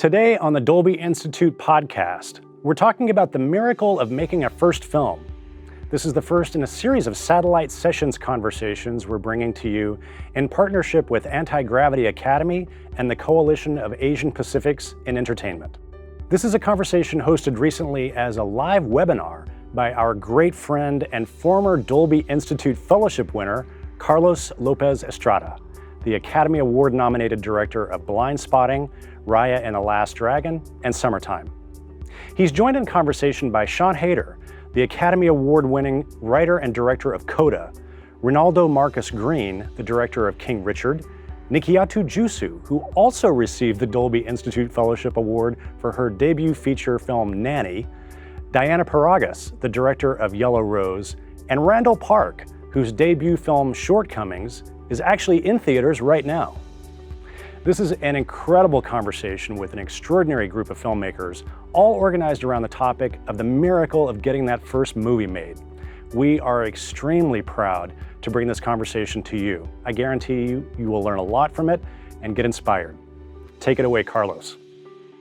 Today on the Dolby Institute podcast, we're talking about the miracle of making a first film. This is the first in a series of satellite sessions conversations we're bringing to you in partnership with Anti-Gravity Academy and the Coalition of Asian Pacifics in Entertainment. This is a conversation hosted recently as a live webinar by our great friend and former Dolby Institute Fellowship winner, Carlos López Estrada, the Academy Award-nominated director of Blindspotting, Raya and the Last Dragon, and Summertime. He's joined in conversation by Siân Heder, the Academy Award-winning writer and director of Coda, Rinaldo Marcus Green, the director of King Richard, Nikiatu Jusu, who also received the Dolby Institute Fellowship Award for her debut feature film Nanny, Diana Paragas, the director of Yellow Rose, and Randall Park, whose debut film Shortcomings is actually in theaters right now. This is an incredible conversation with an extraordinary group of filmmakers, all organized around the topic of the miracle of getting that first movie made. We are extremely proud to bring this conversation to you. I guarantee you will learn a lot from it and get inspired. Take it away, Carlos.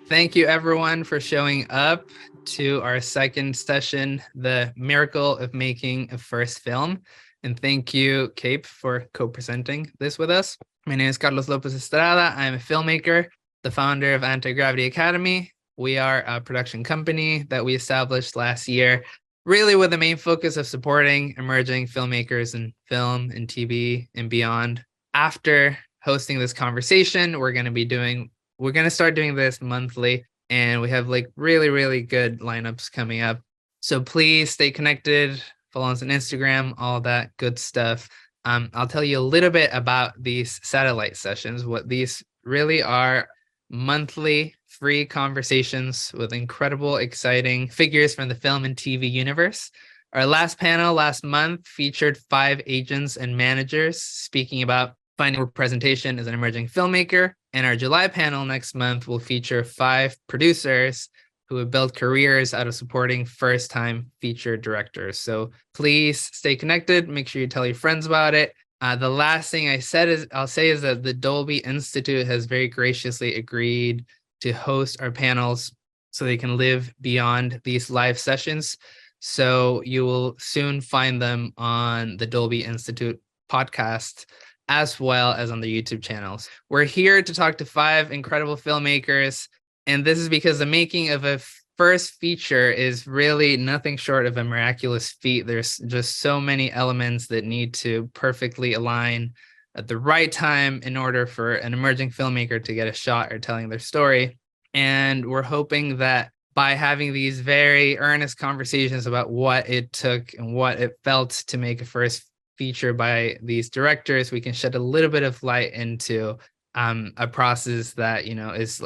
Thank you, everyone, for showing up to our second session, The Miracle of Making a First Film. And thank you, Cape, for co-presenting this with us. My name is Carlos López Estrada. I'm a filmmaker, the founder of Anti-Gravity Academy. We are a production company that we established last year, really with the main focus of supporting emerging filmmakers in film and TV and beyond. After hosting this conversation, we're going to start doing this monthly, and we have really good lineups coming up. So please stay connected, follow us on Instagram, all that good stuff. I'll tell you a little bit about these satellite sessions. What these really are: monthly free conversations with incredible, exciting figures from the film and TV universe. Our last panel last month featured 5 agents and managers speaking about finding representation as an emerging filmmaker. And our July panel next month will feature 5 producers who have built careers out of supporting first-time feature directors. So please stay connected. Make sure you tell your friends about it. The last thing I'll say is that the Dolby Institute has very graciously agreed to host our panels so they can live beyond these live sessions. So you will soon find them on the Dolby Institute podcast, as well as on the YouTube channels. We're here to talk to 5 incredible filmmakers, and this is because the making of a first feature is really nothing short of a miraculous feat. There's just so many elements that need to perfectly align at the right time in order for an emerging filmmaker to get a shot at telling their story. And we're hoping that by having these very earnest conversations about what it took and what it felt to make a first feature by these directors, we can shed a little bit of light into a process that, is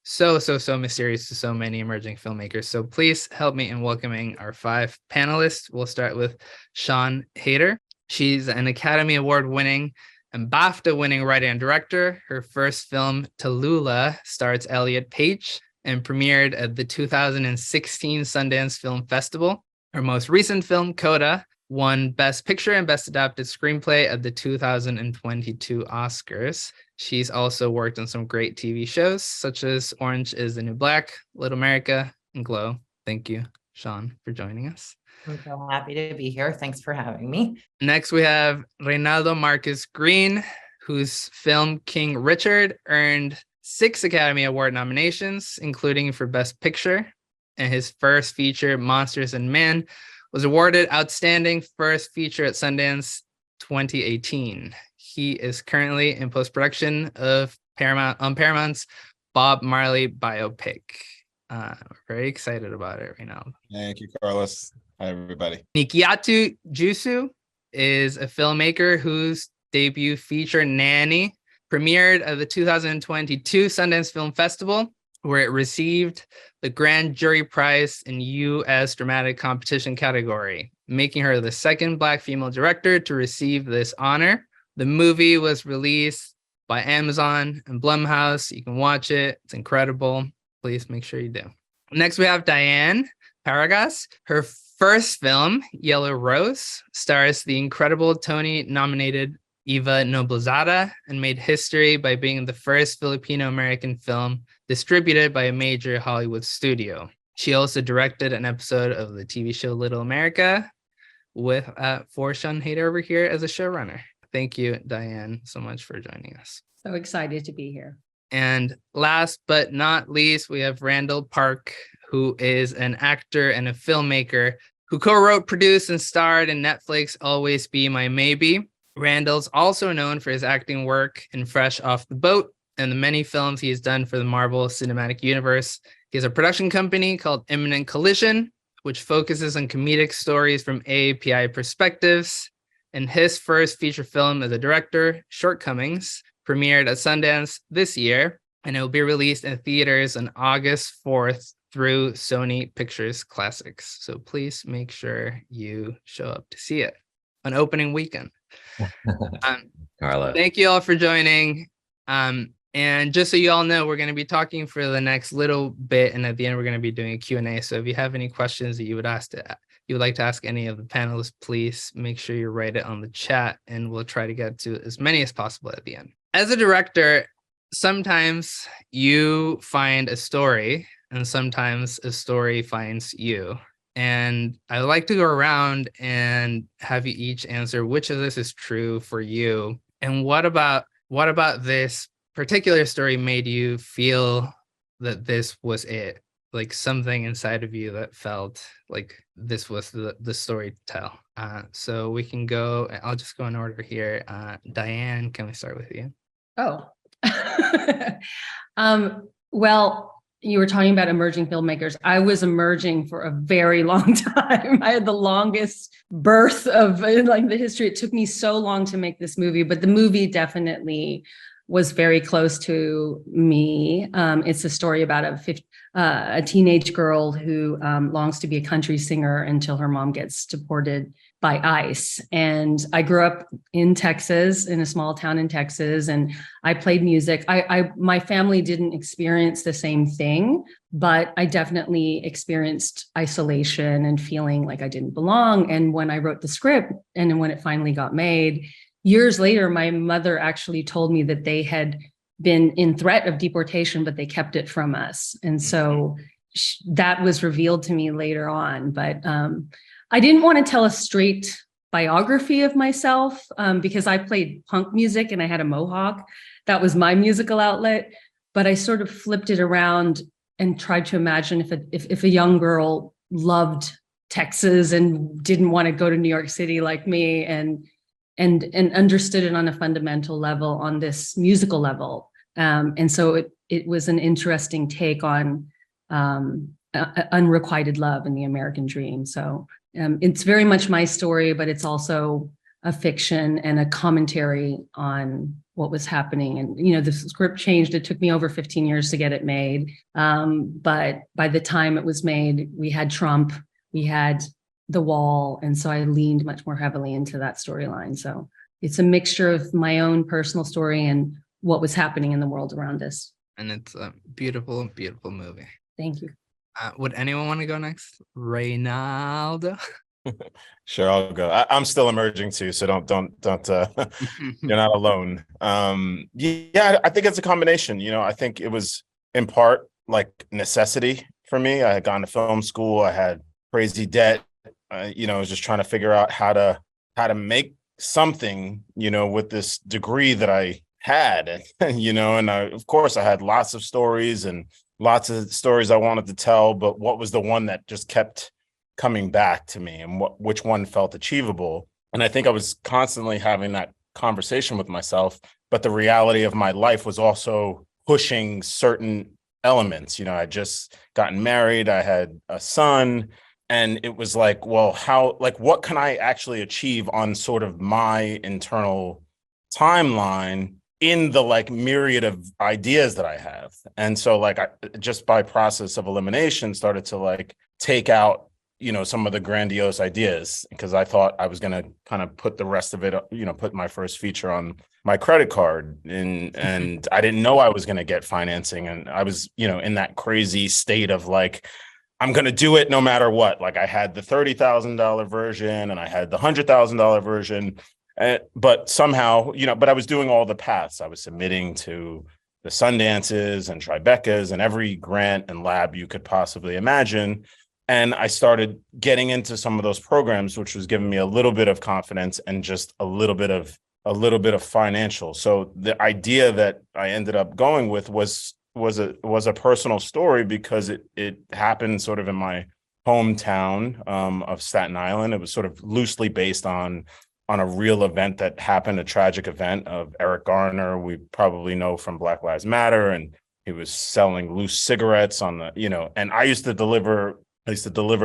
so mysterious to so many emerging filmmakers. So please help me in welcoming our 5 panelists. We'll start with Siân Heder. She's an Academy Award-winning and BAFTA-winning writer and director. Her first film, Tallulah, stars Elliot Page and premiered at the 2016 Sundance Film Festival. Her most recent film, Coda, won Best Picture and Best Adapted Screenplay at the 2022 Oscars. She's also worked on some great TV shows, such as Orange is the New Black, Little America, and Glow. Thank you, Siân, for joining us. I'm so happy to be here. Thanks for having me. Next, we have Rinaldo Marcus Green, whose film King Richard earned 6 Academy Award nominations, including for Best Picture. And his first feature, Monsters and Men, was awarded Outstanding First Feature at Sundance 2018. He is currently in post-production of Paramount's Bob Marley biopic. We're very excited about it right now. Thank you, Carlos. Hi, everybody. Nikiatu Jusu is a filmmaker whose debut feature, Nanny, premiered at the 2022 Sundance Film Festival, where it received the Grand Jury Prize in U.S. Dramatic Competition category, making her the second Black female director to receive this honor. The movie was released by Amazon and Blumhouse. You can watch it. It's incredible. Please make sure you do. Next, we have Diana Paragas. Her first film, Yellow Rose, stars the incredible Tony-nominated Eva Noblezada and made history by being the first Filipino-American film distributed by a major Hollywood studio. She also directed an episode of the TV show Little America with Forshan Hader over here as a showrunner. Thank you, Diane, so much for joining us. So excited to be here. And last but not least, we have Randall Park, who is an actor and a filmmaker who co-wrote, produced, and starred in Netflix Always Be My Maybe. Randall's also known for his acting work in Fresh Off the Boat and the many films he's done for the Marvel Cinematic Universe. He has a production company called Imminent Collision, which focuses on comedic stories from API perspectives. And his first feature film as a director, Shortcomings, premiered at Sundance this year, and it will be released in theaters on August 4th through Sony Pictures Classics. So please make sure you show up to see it on opening weekend. Carla. Thank you all for joining. And just so you all know, we're going to be talking for the next little bit, and at the end, we're going to be doing a Q&A. So if you have any questions that you would like to ask any of the panelists, please make sure you write it on the chat, and we'll try to get to as many as possible at the end. As a director, sometimes you find a story, and sometimes a story finds you. And I would like to go around and have you each answer which of this is true for you, and what about this particular story made you feel that this was it, like something inside of you that felt like this was the story to tell. So we can go, I'll just go in order here. Diane, can we start with you? Oh, well, you were talking about emerging filmmakers. I was emerging for a very long time. I had the longest birth of like the history. It took me so long to make this movie, but the movie definitely was very close to me. It's a story about a teenage girl who longs to be a country singer until her mom gets deported by ICE. And I grew up in Texas, in a small town in Texas, and I played music. My family didn't experience the same thing, but I definitely experienced isolation and feeling like I didn't belong. And when I wrote the script, and when it finally got made, years later, my mother actually told me that they had been in threat of deportation, but they kept it from us. And so that was revealed to me later on. But I didn't want to tell a straight biography of myself because I played punk music and I had a mohawk. That was my musical outlet. But I sort of flipped it around and tried to imagine if a young girl loved Texas and didn't want to go to New York City like me and understood it on a fundamental level, on this musical level. And so it was an interesting take on unrequited love and the American dream. So it's very much my story, but it's also a fiction and a commentary on what was happening. And, you know, the script changed. It took me over 15 years to get it made. But by the time it was made, we had Trump, we had The Wall. And so I leaned much more heavily into that storyline. So it's a mixture of my own personal story and what was happening in the world around us. And it's a beautiful, beautiful movie. Thank you. Would anyone want to go next? Reynaldo? Sure, I'll go. I'm still emerging too, so don't you're not alone. Yeah, I think it's a combination. You know, I think it was in part like necessity for me. I had gone to film school. I had crazy debt. You know, I was just trying to figure out how to make something, you know, with this degree that I had, you know, and of course I had lots of stories and lots of stories I wanted to tell, but what was the one that just kept coming back to me, and which one felt achievable? And I think I was constantly having that conversation with myself, but the reality of my life was also pushing certain elements. You know, I just gotten married, I had a son, and it was like, well, what can I actually achieve on sort of my internal timeline in the like myriad of ideas that I have? And so like I just by process of elimination started to like take out, you know, some of the grandiose ideas, because I thought I was going to kind of put the rest of it, you know, put my first feature on my credit card, and I didn't know I was going to get financing. And I was, you know, in that crazy state of like, I'm going to do it no matter what. Like I had the $30,000 version and I had the $100,000 version. But somehow, you know, but I was doing all the paths. I was submitting to the Sundances and Tribecas and every grant and lab you could possibly imagine. And I started getting into some of those programs, which was giving me a little bit of confidence and just a little bit of financial. So the idea that I ended up going with was a personal story, because it happened sort of in my hometown of Staten Island. It was sort of loosely based on a real event that happened, a tragic event of Eric Garner, we probably know from Black Lives Matter, and he was selling loose cigarettes on the, and I used to deliver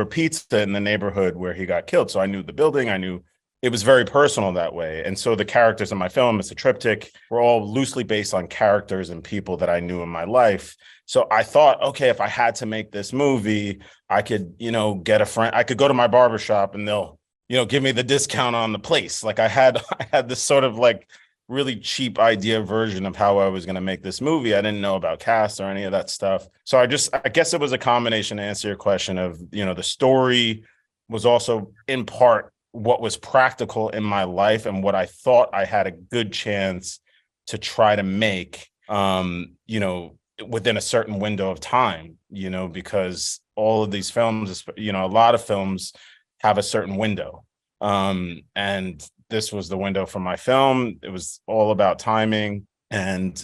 pizza in the neighborhood where he got killed. So I knew the building, I knew it was very personal that way. And so the characters in my film, it's a triptych, were all loosely based on characters and people that I knew in my life. So I thought, okay, if I had to make this movie, I could, get a friend, I could go to my barbershop and they'll, give me the discount on the place. Like I had this sort of like really cheap idea version of how I was going to make this movie. I didn't know about cast or any of that stuff. So I guess it was a combination, to answer your question, of, the story was also in part what was practical in my life and what I thought I had a good chance to try to make, within a certain window of time, because all of these films, a lot of films have a certain window. And this was the window for my film. It was all about timing and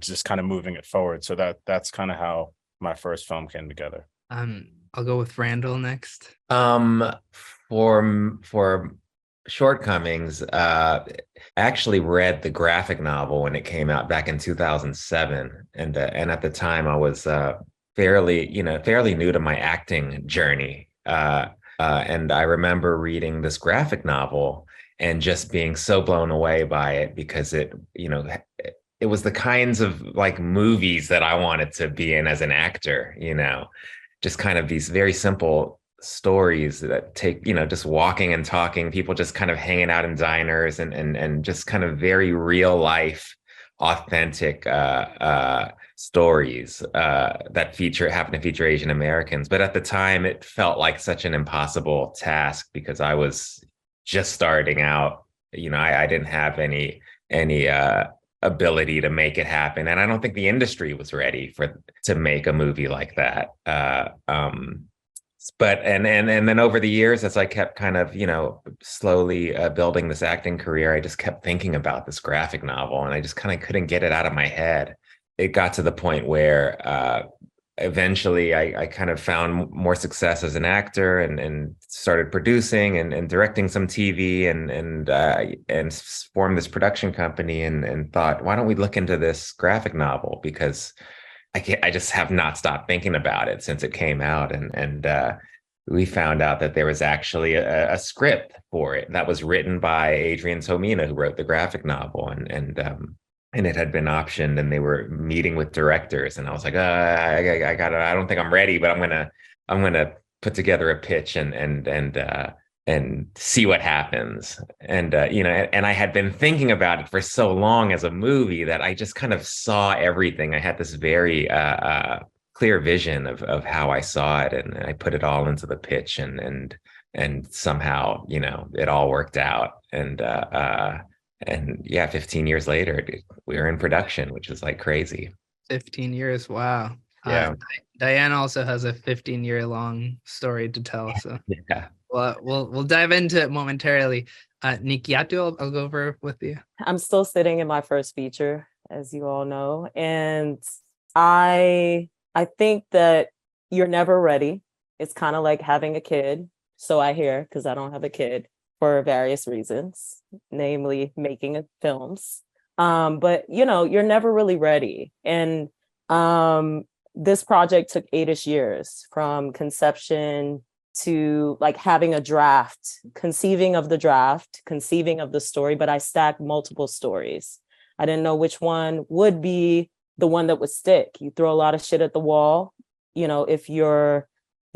just kind of moving it forward. So that's kind of how my first film came together. I'll go with Randall next. For shortcomings, I actually read the graphic novel when it came out back in 2007, and at the time I was fairly new to my acting journey, and I remember reading this graphic novel and just being so blown away by it, because it was the kinds of like movies that I wanted to be in as an actor, just kind of these very simple stories that take, just walking and talking, people just kind of hanging out in diners and just kind of very real life, authentic stories that happen to feature Asian Americans. But at the time, it felt like such an impossible task, because I was just starting out. I didn't have any ability to make it happen, and I don't think the industry was ready to make a movie like that. But and then over the years, as I kept kind of slowly building this acting career, I just kept thinking about this graphic novel, and I just kind of couldn't get it out of my head. It got to the point where eventually I kind of found more success as an actor and started producing and directing some TV and formed this production company and thought, why don't we look into this graphic novel? Because I just have not stopped thinking about it since it came out. And we found out that there was actually a script for it that was written by Adrian Tomina, who wrote the graphic novel, and it had been optioned, and they were meeting with directors. And I was like, I got it. I don't think I'm ready, but I'm gonna put together a pitch and see what happens. And and I had been thinking about it for so long as a movie that I just kind of saw everything. I had this very clear vision of how I saw it, and I put it all into the pitch, and somehow it all worked out. And yeah, 15 years later, we were in production, which is like crazy. 15 years. Wow. Yeah. Diane also has a 15-year-long story to tell. So Yeah. well, we'll dive into it momentarily. Nikiatu, I'll go over with you. I'm still sitting in my first feature, as you all know. And I think that you're never ready. It's kind of like having a kid. So I hear, because I don't have a kid, for various reasons, namely making films. But you're never really ready. And this project took 8-ish years, from conception to like having a draft, conceiving of the story, but I stacked multiple stories. I didn't know which one would be the one that would stick. You throw a lot of shit at the wall, if you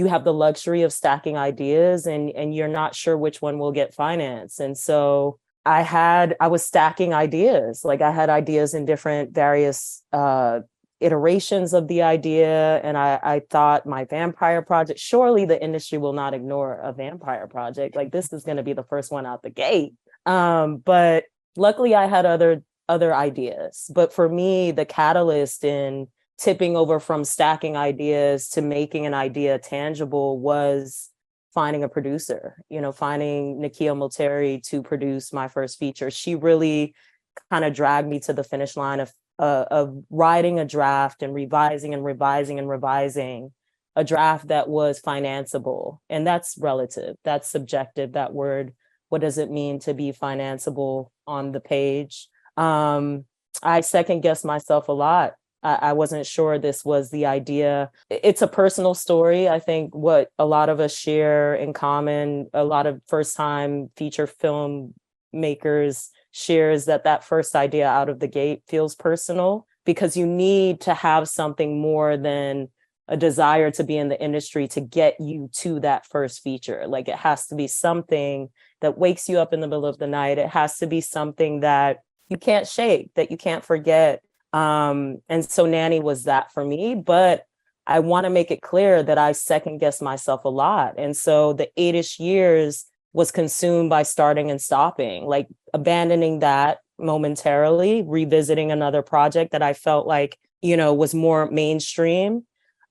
have the luxury of stacking ideas and you're not sure which one will get financed. And so I was stacking ideas. Like I had ideas in different various iterations of the idea. And I thought my vampire project, surely the industry will not ignore a vampire project. Like this is going to be the first one out the gate. But luckily I had other other ideas. But for me, the catalyst in tipping over from stacking ideas to making an idea tangible was finding a producer, finding Nakia Multeri to produce my first feature. She really kind of dragged me to the finish line of writing a draft and revising and revising and revising a draft that was financeable. And that's relative, that's subjective, that word. What does it mean to be financeable on the page? I second guessed myself a lot. I wasn't sure this was the idea. It's a personal story. I think what a lot of us share in common, a lot of first-time feature film makers shares that first idea out of the gate feels personal, because you need to have something more than a desire to be in the industry to get you to that first feature. Like, it has to be something that wakes you up in the middle of the night. It has to be something that you can't shake, that you can't forget. And so Nanny was that for me, but I want to make it clear that I second guessed myself a lot. And so the 8-ish years was consumed by starting and stopping, like abandoning that momentarily, revisiting another project that I felt like, was more mainstream.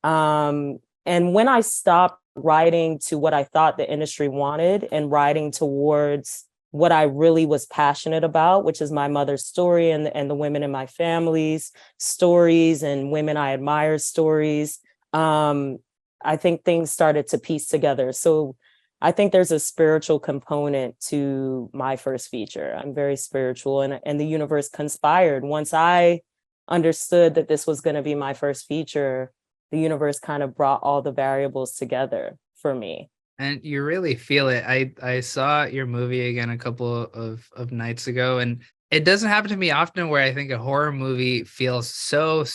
And when I stopped writing to what I thought the industry wanted and writing towards what I really was passionate about, which is my mother's story and the women in my family's stories and women I admire stories, I think things started to piece together. So I think there's a spiritual component to my first feature. I'm very spiritual, and the universe conspired. Once I understood that this was going to be my first feature, the universe kind of brought all the variables together for me. And you really feel it. I saw your movie again a couple of nights ago, and it doesn't happen to me often where I think a horror movie feels so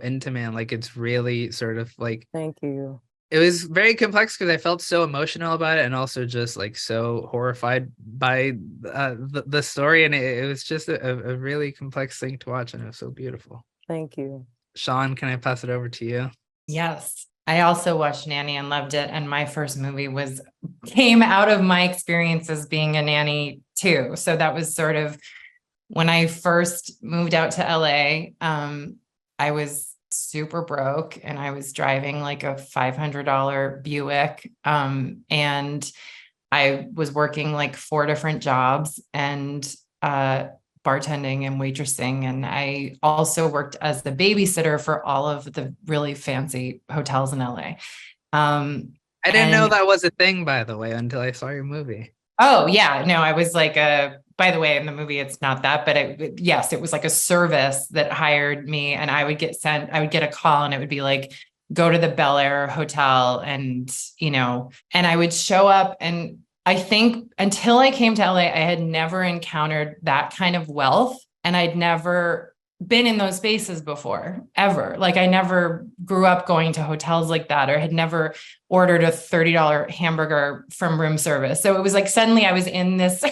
intimate. Like, it's really sort of like, thank you. It was very complex because I felt so emotional about it, and also just like so horrified by the story. And it was just a really complex thing to watch, and it was so beautiful. Thank you. Sean, can I pass it over to you? Yes. I also watched Nanny and loved it. And my first movie came out of my experience as being a nanny too. So that was sort of when I first moved out to LA. I was super broke, and I was driving like a $500 Buick. And I was working like 4 different jobs and bartending and waitressing. And I also worked as the babysitter for all of the really fancy hotels in LA. I didn't know that was a thing, by the way, until I saw your movie. Oh yeah. No, I was like by the way, in the movie, it's not that, but yes, it was like a service that hired me, and I would get a call, and it would be like, go to the Bel Air Hotel, and, and I would show up. And I think until I came to LA, I had never encountered that kind of wealth, and I'd never been in those spaces before, ever. Like, I never grew up going to hotels like that, or had never ordered a $30 hamburger from room service. So it was like, suddenly I was in this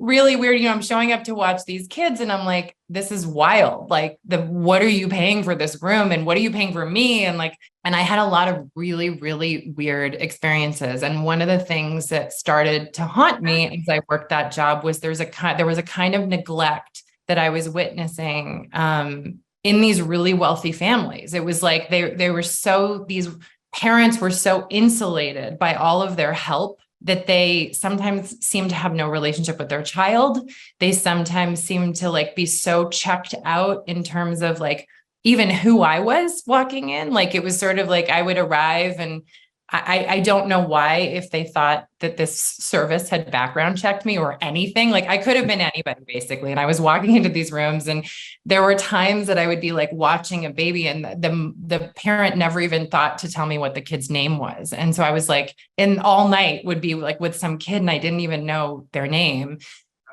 really weird, I'm showing up to watch these kids, and I'm like, this is wild. Like, what are you paying for this room? And what are you paying for me? And I had a lot of really, really weird experiences. And one of the things that started to haunt me as I worked that job was there was a kind of neglect that I was witnessing in these really wealthy families. It was like these parents were so insulated by all of their help that they sometimes seem to have no relationship with their child. They sometimes seem to like be so checked out in terms of like even who I was walking in. Like, it was sort of like I would arrive, and I don't know why, if they thought that this service had background checked me or anything. Like, I could have been anybody basically. And I was walking into these rooms, and there were times that I would be like watching a baby, and the parent never even thought to tell me what the kid's name was. And so I was like, and all night would be like with some kid, and I didn't even know their name.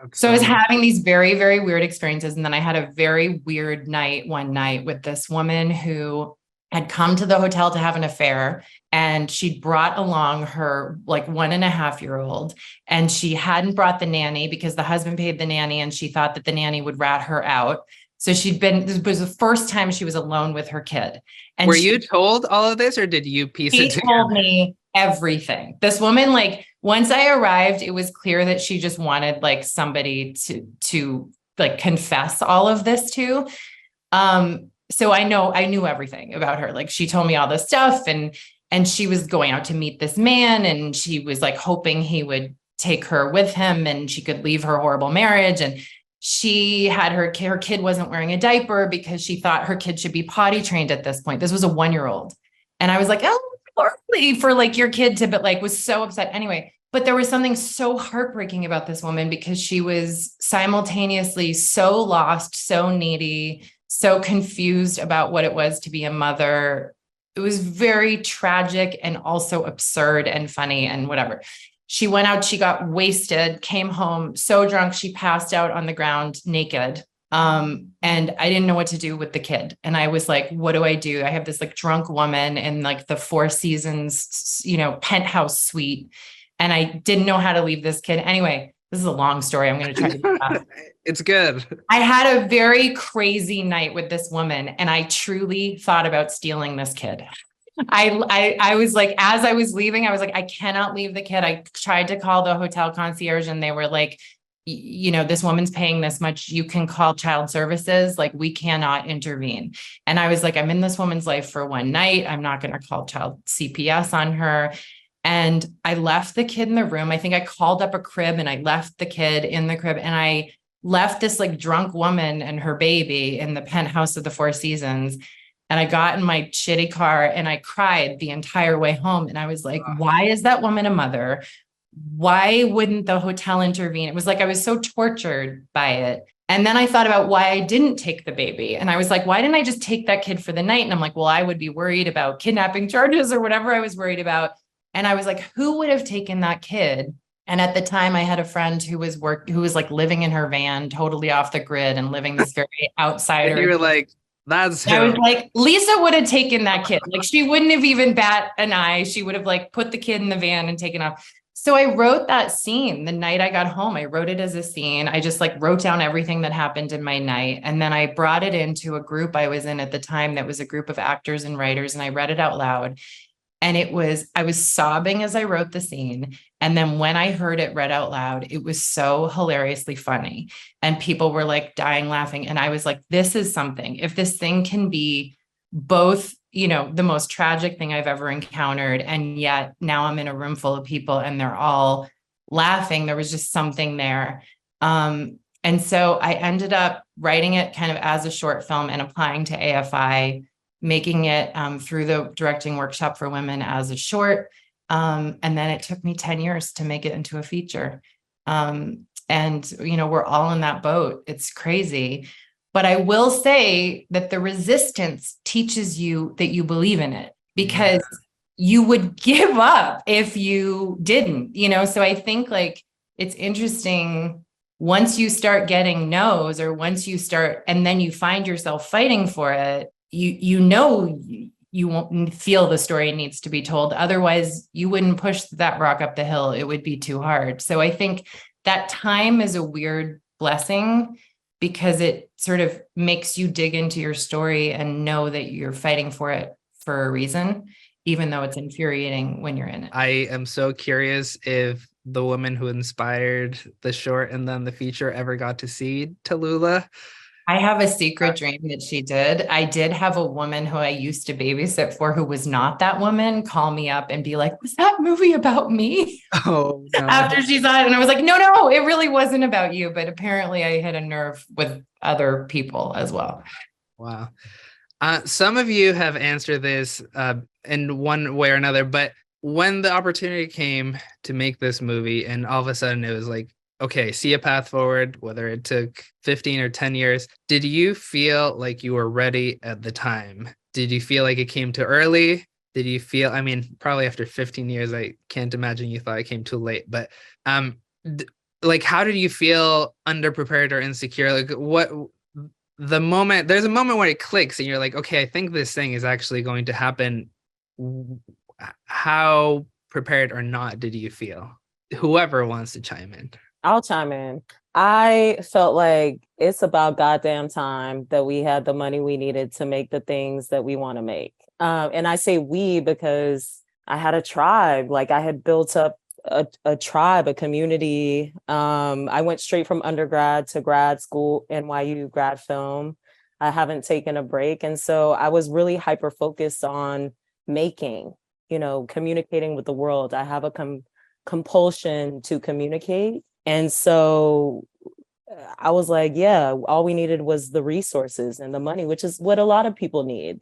Okay. So I was having these very, very weird experiences. And then I had a very weird night one night with this woman who had come to the hotel to have an affair, and she'd brought along her like 1.5-year-old, and she hadn't brought the nanny because the husband paid the nanny, and she thought that the nanny would rat her out. So this was the first time she was alone with her kid. And were you told all of this, or did you piece it together? She told me everything. This woman, like, once I arrived, it was clear that she just wanted like somebody to like confess all of this to. So I knew everything about her. Like she told me all this stuff, and she was going out to meet this man, and she was like hoping he would take her with him and she could leave her horrible marriage. And she had her kid wasn't wearing a diaper because she thought her kid should be potty trained at this point. This was a 1-year-old. And I was like, oh, early for like your kid to, but like was so upset anyway. But there was something so heartbreaking about this woman because she was simultaneously so lost, so needy, so confused about what it was to be a mother. It was very tragic and also absurd and funny and whatever. She went out, she got wasted, came home so drunk, she passed out on the ground naked. And I didn't know what to do with the kid. And I was like, what do? I have this like drunk woman in like the Four Seasons, penthouse suite. And I didn't know how to leave this kid. Anyway, this is a long story. I'm going to try to do that. It's good. I had a very crazy night with this woman, and I truly thought about stealing this kid. I was like, as I was leaving, I was like, I cannot leave the kid. I tried to call the hotel concierge and they were like, this woman's paying this much. You can call child services. Like, we cannot intervene. And I was like, I'm in this woman's life for one night. I'm not going to call child CPS on her. And I left the kid in the room. I think I called up a crib and I left the kid in the crib, and I left this like drunk woman and her baby in the penthouse of the Four Seasons. And I got in my shitty car and I cried the entire way home. And I was like, why is that woman a mother? Why wouldn't the hotel intervene? It was like I was so tortured by it. And then I thought about why I didn't take the baby. And I was like, why didn't I just take that kid for the night? And I'm like, well, I would be worried about kidnapping charges or whatever I was worried about. And I was like, who would have taken that kid? And at the time I had a friend who was like living in her van, totally off the grid and living this very outsider. And you were like, that's I was like, Lisa would have taken that kid. Like, she wouldn't have even bat an eye. She would have like put the kid in the van and taken off. So I wrote that scene the night I got home. I wrote it as a scene. I just like wrote down everything that happened in my night. And then I brought it into a group I was in at the time that was a group of actors and writers. And I read it out loud. And I was sobbing as I wrote the scene. And then when I heard it read out loud, it was so hilariously funny. And people were like dying laughing. And I was like, this is something. If this thing can be both, the most tragic thing I've ever encountered, and yet now I'm in a room full of people and they're all laughing, there was just something there. And so I ended up writing it kind of as a short film and applying to AFI, making it through the directing workshop for women as a short. And then it took me 10 years to make it into a feature. And, we're all in that boat. It's crazy. But I will say that the resistance teaches you that you believe in it, because you would give up if you didn't, so I think like it's interesting once you start getting no's, or once you start, and then you find yourself fighting for it, you won't feel the story needs to be told. Otherwise, you wouldn't push that rock up the hill. It would be too hard. So I think that time is a weird blessing, because it sort of makes you dig into your story and know that you're fighting for it for a reason, even though it's infuriating when you're in it. I am so curious if the woman who inspired the short and then the feature ever got to see Tallulah. I have a secret dream that she did. I did have a woman who I used to babysit for, who was not that woman, call me up and be like, was that movie about me? Oh, no. After she saw it. And I was like, no, it really wasn't about you. But apparently I hit a nerve with other people as well. Wow. Some of you have answered this in one way or another, but when the opportunity came to make this movie and all of a sudden it was like, okay, see a path forward, whether it took 15 or 10 years. Did you feel like you were ready at the time? Did you feel like it came too early? Did you feel, probably after 15 years, I can't imagine you thought it came too late, but how did you feel underprepared or insecure? Like there's a moment where it clicks and you're like, okay, I think this thing is actually going to happen. How prepared or not did you feel? Whoever wants to chime in. I'll chime in. I felt like it's about goddamn time that we had the money we needed to make the things that we want to make. And I say we because I had a tribe. Like, I had built up a tribe, a community. I went straight from undergrad to grad school, NYU grad film. I haven't taken a break. And so I was really hyper focused on making, communicating with the world. I have a compulsion to communicate. And so I was like, yeah, all we needed was the resources and the money, which is what a lot of people need.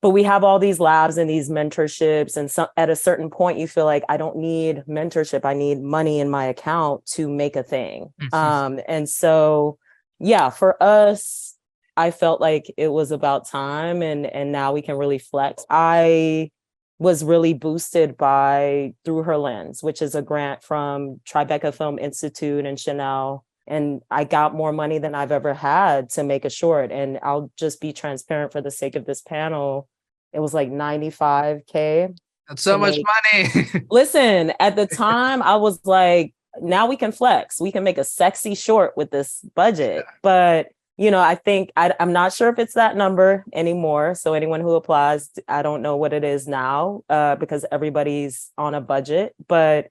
But we have all these labs and these mentorships. And so at a certain point, you feel like I don't need mentorship. I need money in my account to make a thing. And so, yeah, for us, I felt like it was about time, and now we can really flex. I was really boosted by Through Her Lens, which is a grant from Tribeca Film Institute and Chanel. And I got more money than I've ever had to make a short. And I'll just be transparent for the sake of this panel. It was like $95K. That's so much money. Listen, at the time, I was like, now we can flex. We can make a sexy short with this budget. But I think I'm not sure if it's that number anymore. So anyone who applies, I don't know what it is now because everybody's on a budget. But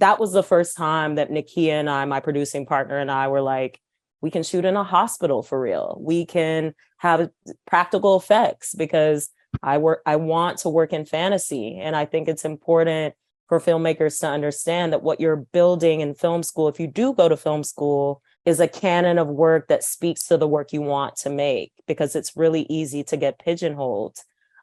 that was the first time that Nakia and I, my producing partner, and I were like, we can shoot in a hospital for real. We can have practical effects because I want to work in fantasy. And I think it's important for filmmakers to understand that what you're building in film school, if you do go to film school, is a canon of work that speaks to the work you want to make, because it's really easy to get pigeonholed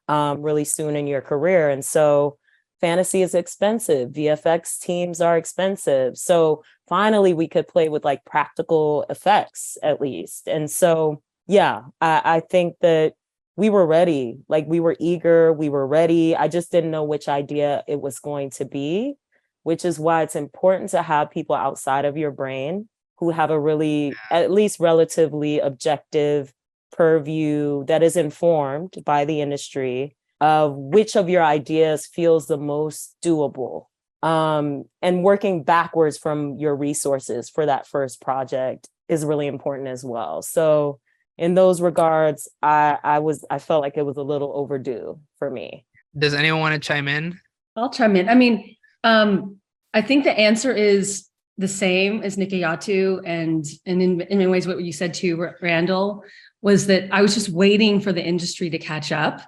really soon in your career. And so fantasy is expensive. VFX teams are expensive. So finally we could play with like practical effects at least. And so, yeah, I think that we were ready. Like we were eager, we were ready. I just didn't know which idea it was going to be, which is why it's important to have people outside of your brain who have a really, at least relatively objective purview that is informed by the industry of which of your ideas feels the most doable, and working backwards from your resources for that first project is really important as well. So in those regards, I felt like it was a little overdue for me. Does anyone want to chime in? I'll chime in. I mean, I think the answer is the same as Nikayatu, and in many ways what you said to Randall was that I was just waiting for the industry to catch up.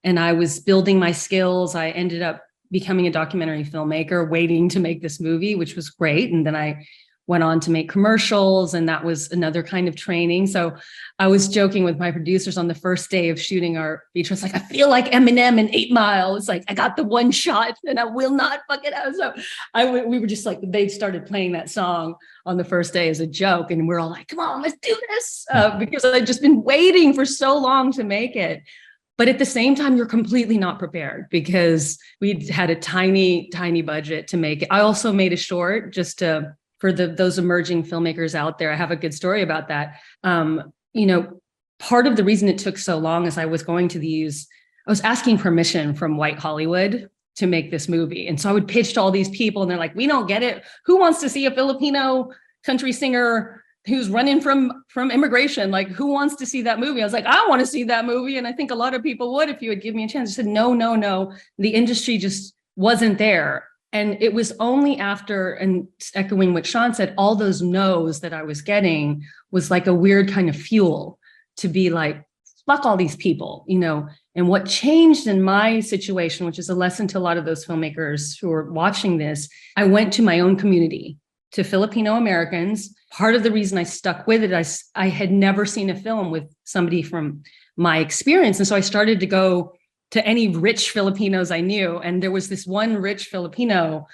And I was building my skills. I ended up becoming a documentary filmmaker, waiting to make this movie, which was great. And then I went on to make commercials, and that was another kind of training. So I was joking with my producers on the first day of shooting our feature. It's like, I feel like Eminem in 8 Mile. It's like, I got the one shot and I will not fuck it up. So we were just like, they started playing that song on the first day as a joke. And we're all like, come on, let's do this. Because I'd just been waiting for so long to make it. But at the same time, you're completely not prepared because we had a tiny, tiny budget to make it. I also made a short just for those emerging filmmakers out there. I have a good story about that. Part of the reason it took so long is I was asking permission from white Hollywood to make this movie. And so I would pitch to all these people and they're like, we don't get it. Who wants to see a Filipino country singer who's running from immigration? Like, who wants to see that movie? I was like, I want to see that movie. And I think a lot of people would if you would give me a chance. I said, no. The industry just wasn't there. And it was only after, and echoing what Sean said, all those no's that I was getting was like a weird kind of fuel to be like, fuck all these people, And what changed in my situation, which is a lesson to a lot of those filmmakers who are watching this, I went to my own community, to Filipino Americans. Part of the reason I stuck with it, I had never seen a film with somebody from my experience. And so I started to go to any rich Filipinos I knew. And there was this one rich Filipino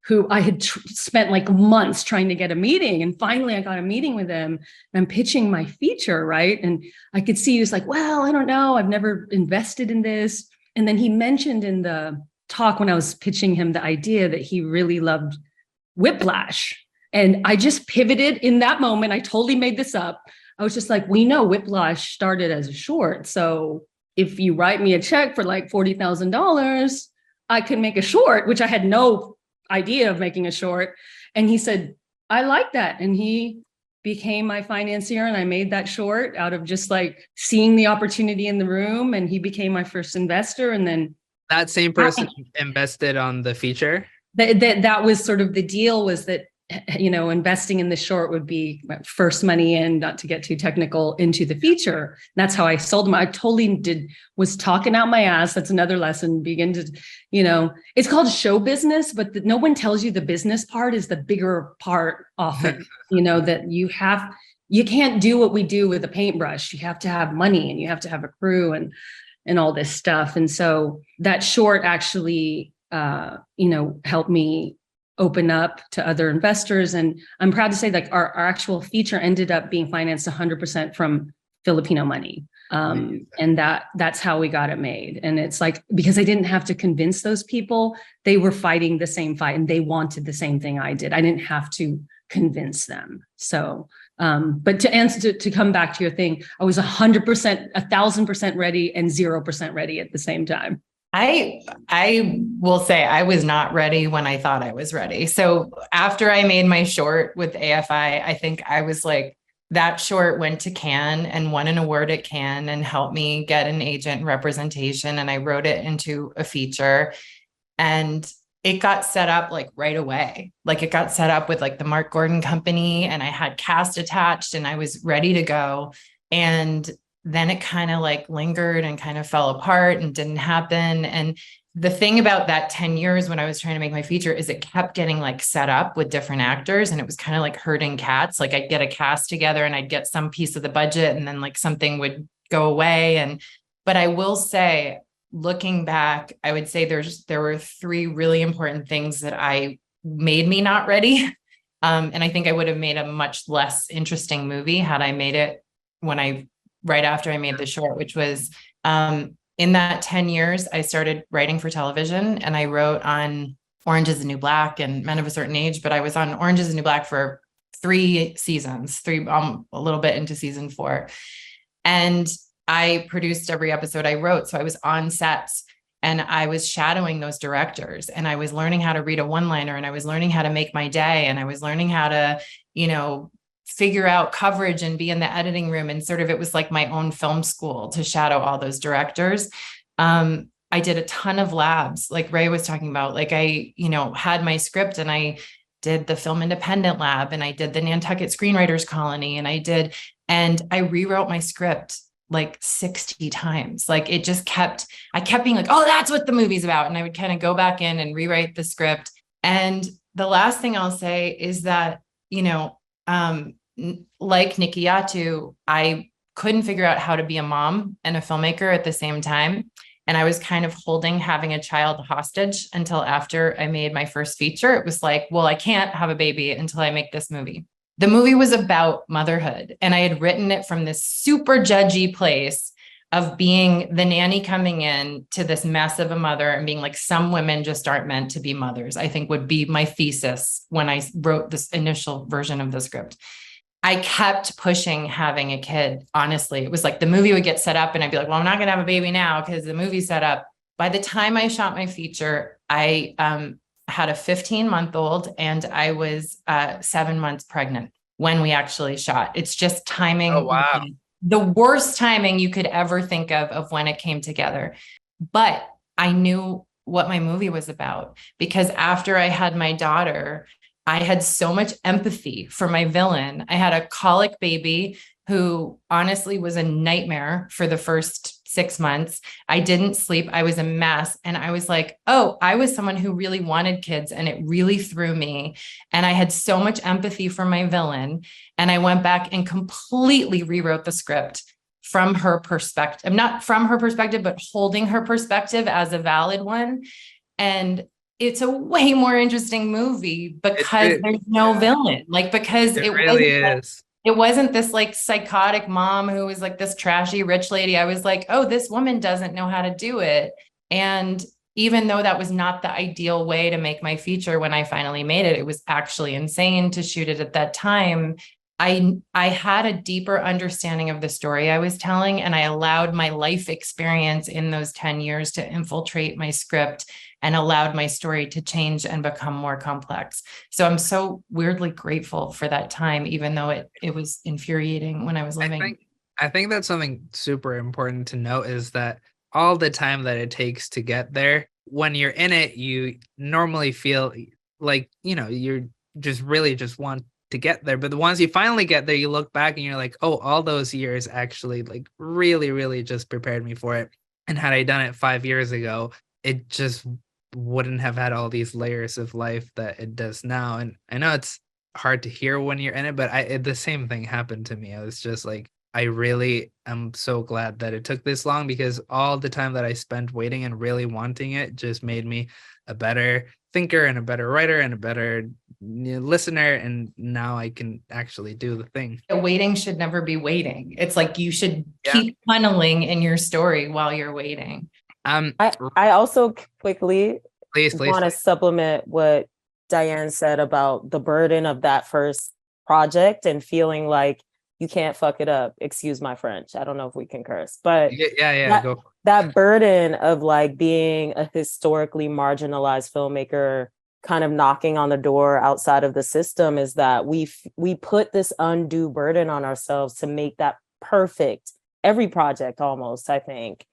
who I had spent like months trying to get a meeting. And finally I got a meeting with him. I'm pitching my feature, right? And I could see he was like, well, I don't know. I've never invested in this. And then he mentioned in the talk when I was pitching him the idea that he really loved Whiplash. And I just pivoted in that moment. I totally made this up. I was just like, we know Whiplash started as a short. So if you write me a check for like $40,000, I can make a short, which I had no idea of making a short. And he said, I like that. And he became my financier, and I made that short out of just like seeing the opportunity in the room. And he became my first investor. And then that same person invested on the feature. that was sort of the deal, was that, you know, investing in the short would be first money in, not to get too technical, into the feature. That's how I sold them. I totally was talking out my ass. That's another lesson. Begin to, you know, it's called show business, but no one tells you the business part is the bigger part often, you know, that you can't do what we do with a paintbrush. You have to have money, and you have to have a crew and all this stuff. And so that short actually, you know, helped me open up to other investors. And I'm proud to say, like, our actual feature ended up being financed 100% from Filipino money. And that's how we got it made. And it's like, because I didn't have to convince those people, they were fighting the same fight and they wanted the same thing I did. I didn't have to convince them. So, but to come back to your thing, I was 100%, 1,000% ready and 0% ready at the same time. I will say I was not ready when I thought I was ready. So after I made my short with AFI, I think I was like, that short went to Cannes and won an award at Cannes and helped me get an agent representation. And I wrote it into a feature, and it got set up like right away. Like it got set up with like the Mark Gordon company, and I had cast attached and I was ready to go. And then it kind of like lingered and kind of fell apart and didn't happen. And the thing about that 10 years when I was trying to make my feature is it kept getting like set up with different actors, and it was kind of like herding cats. Like I'd get a cast together and I'd get some piece of the budget, and then like something would go away. But I will say, looking back, I would say there were 3 really important things that made me not ready. And I think I would have made a much less interesting movie had I made it right after I made the short, which was in that 10 years, I started writing for television, and I wrote on Orange is the New Black and Men of a Certain Age, but I was on Orange is the New Black for 3 seasons, a little bit into season 4. And I produced every episode I wrote. So I was on sets and I was shadowing those directors, and I was learning how to read a one-liner, and I was learning how to make my day, and I was learning how to, you know, figure out coverage and be in the editing room. And sort of, it was like my own film school to shadow all those directors. I did a ton of labs, like Ray was talking about. Like I, you know, had my script, and I did the Film Independent Lab, and I did the Nantucket Screenwriters Colony, and I rewrote my script like 60 times. Like I kept being like, oh, that's what the movie's about. And I would kind of go back in and rewrite the script. And the last thing I'll say is that, you know, like Nikki Yatu, I couldn't figure out how to be a mom and a filmmaker at the same time. And I was kind of holding having a child hostage until after I made my first feature. It was like, well, I can't have a baby until I make this movie. The movie was about motherhood, and I had written it from this super judgy place of being the nanny coming in to this mess of a mother and being like, some women just aren't meant to be mothers, I think would be my thesis when I wrote this initial version of the script. I kept pushing having a kid. Honestly, it was like the movie would get set up and I'd be like, well, I'm not going to have a baby now because the movie's set up. By the time I shot my feature, I had a 15-month-old and I was 7 months pregnant when we actually shot. It's just timing. Oh, wow. The worst timing you could ever think of when it came together. But I knew what my movie was about, because after I had my daughter, I had so much empathy for my villain. I had a colic baby who honestly was a nightmare for the first 6 months. I didn't sleep. I was a mess. And I was like, oh, I was someone who really wanted kids, and it really threw me. And I had so much empathy for my villain. And I went back and completely rewrote the script from her perspective, not from her perspective, but holding her perspective as a valid one. And it's a way more interesting movie because there's no villain, like, because it really is. It wasn't this like psychotic mom who was like this trashy rich lady. I was like, oh, this woman doesn't know how to do it. And even though that was not the ideal way to make my feature, when I finally made it, it was actually insane to shoot it at that time. I had a deeper understanding of the story I was telling, and I allowed my life experience in those 10 years to infiltrate my script and allowed my story to change and become more complex. So I'm so weirdly grateful for that time, even though it was infuriating when I was living. I think that's something super important to note, is that all the time that it takes to get there when you're in it, you normally feel like, you're just really just want to get there. But the once you finally get there, you look back and you're like, oh, all those years actually like really, really just prepared me for it. And had I done it 5 years ago, it just wouldn't have had all these layers of life that it does now. And I know it's hard to hear when you're in it, but the same thing happened to me. I was just like, I really am so glad that it took this long, because all the time that I spent waiting and really wanting it just made me a better thinker and a better writer and a better listener. And now I can actually do the thing. Waiting should never be waiting. It's like you should keep funneling in your story while you're waiting. I also quickly please want to supplement what Diane said about the burden of that first project and feeling like you can't fuck it up. Excuse my French. I don't know if we can curse, but go. That burden of like being a historically marginalized filmmaker kind of knocking on the door outside of the system is that we put this undue burden on ourselves to make that perfect. Every project almost, I think,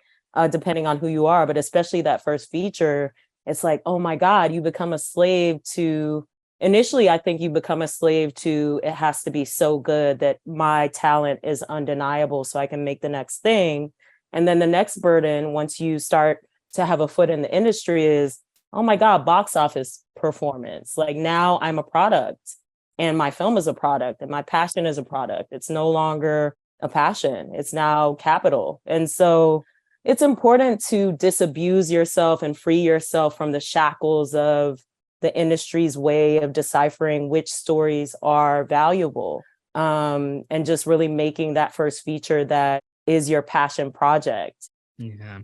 depending on who you are, but especially that first feature, it's like, oh my God, you become a slave to, initially, I think you become a slave to, it has to be so good that my talent is undeniable so I can make the next thing. And then the next burden, once you start to have a foot in the industry, is, oh my God, box office performance. Like now I'm a product and my film is a product and my passion is a product. It's no longer a passion. It's now capital. And so it's important to disabuse yourself and free yourself from the shackles of the industry's way of deciphering which stories are valuable, and just really making that first feature that is your passion project. Yeah.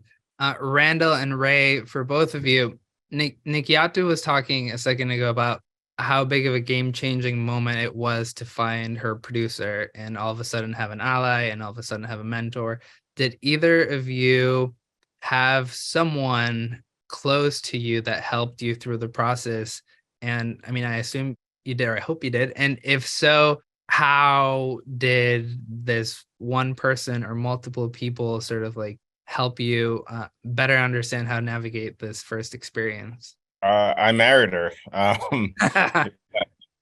Randall and Ray, for both of you, Nikyatu was talking a second ago about how big of a game-changing moment it was to find her producer and all of a sudden have an ally and all of a sudden have a mentor. Did either of you have someone close to you that helped you through the process? And I mean, I assume you did, or I hope you did. And if so, how did this one person or multiple people sort of like help you better understand how to navigate this first experience? I married her.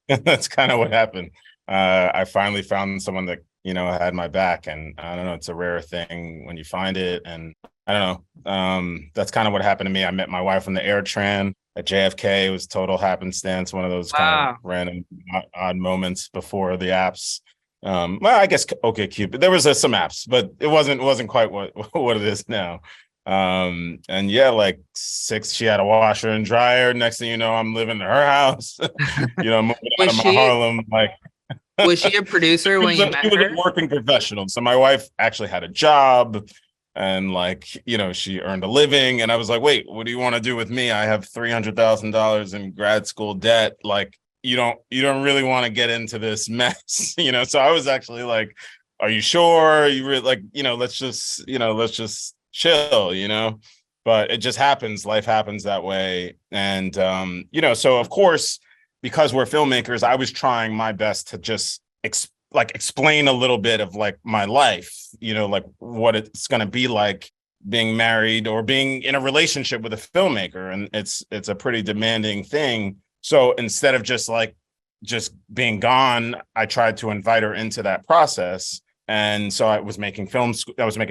That's kind of what happened. I finally found someone that, had my back, and I don't know, it's a rare thing when you find it. And I don't know. That's kind of what happened to me. I met my wife on the AirTran at JFK. It was total happenstance, one of those kind of random odd moments before the apps. Well, I guess OkCupid. There was some apps, but it wasn't quite what it is now. And yeah, like she had a washer and dryer. Next thing you know, I'm living in her house. Moving out of my Harlem. Like, was she a producer when you met her? She was a working professional. So my wife actually had a job. And like, she earned a living. And I was like, wait, what do you want to do with me? I have $300,000 in grad school debt. Like, you don't really want to get into this mess, So I was actually like, are you sure? You really like, let's just chill, But it just happens. Life happens that way. And, so of course, because we're filmmakers, I was trying my best to just explain a little bit of like my life, like what it's going to be like being married or being in a relationship with a filmmaker. And it's a pretty demanding thing. So instead of just being gone, I tried to invite her into that process. And so I was making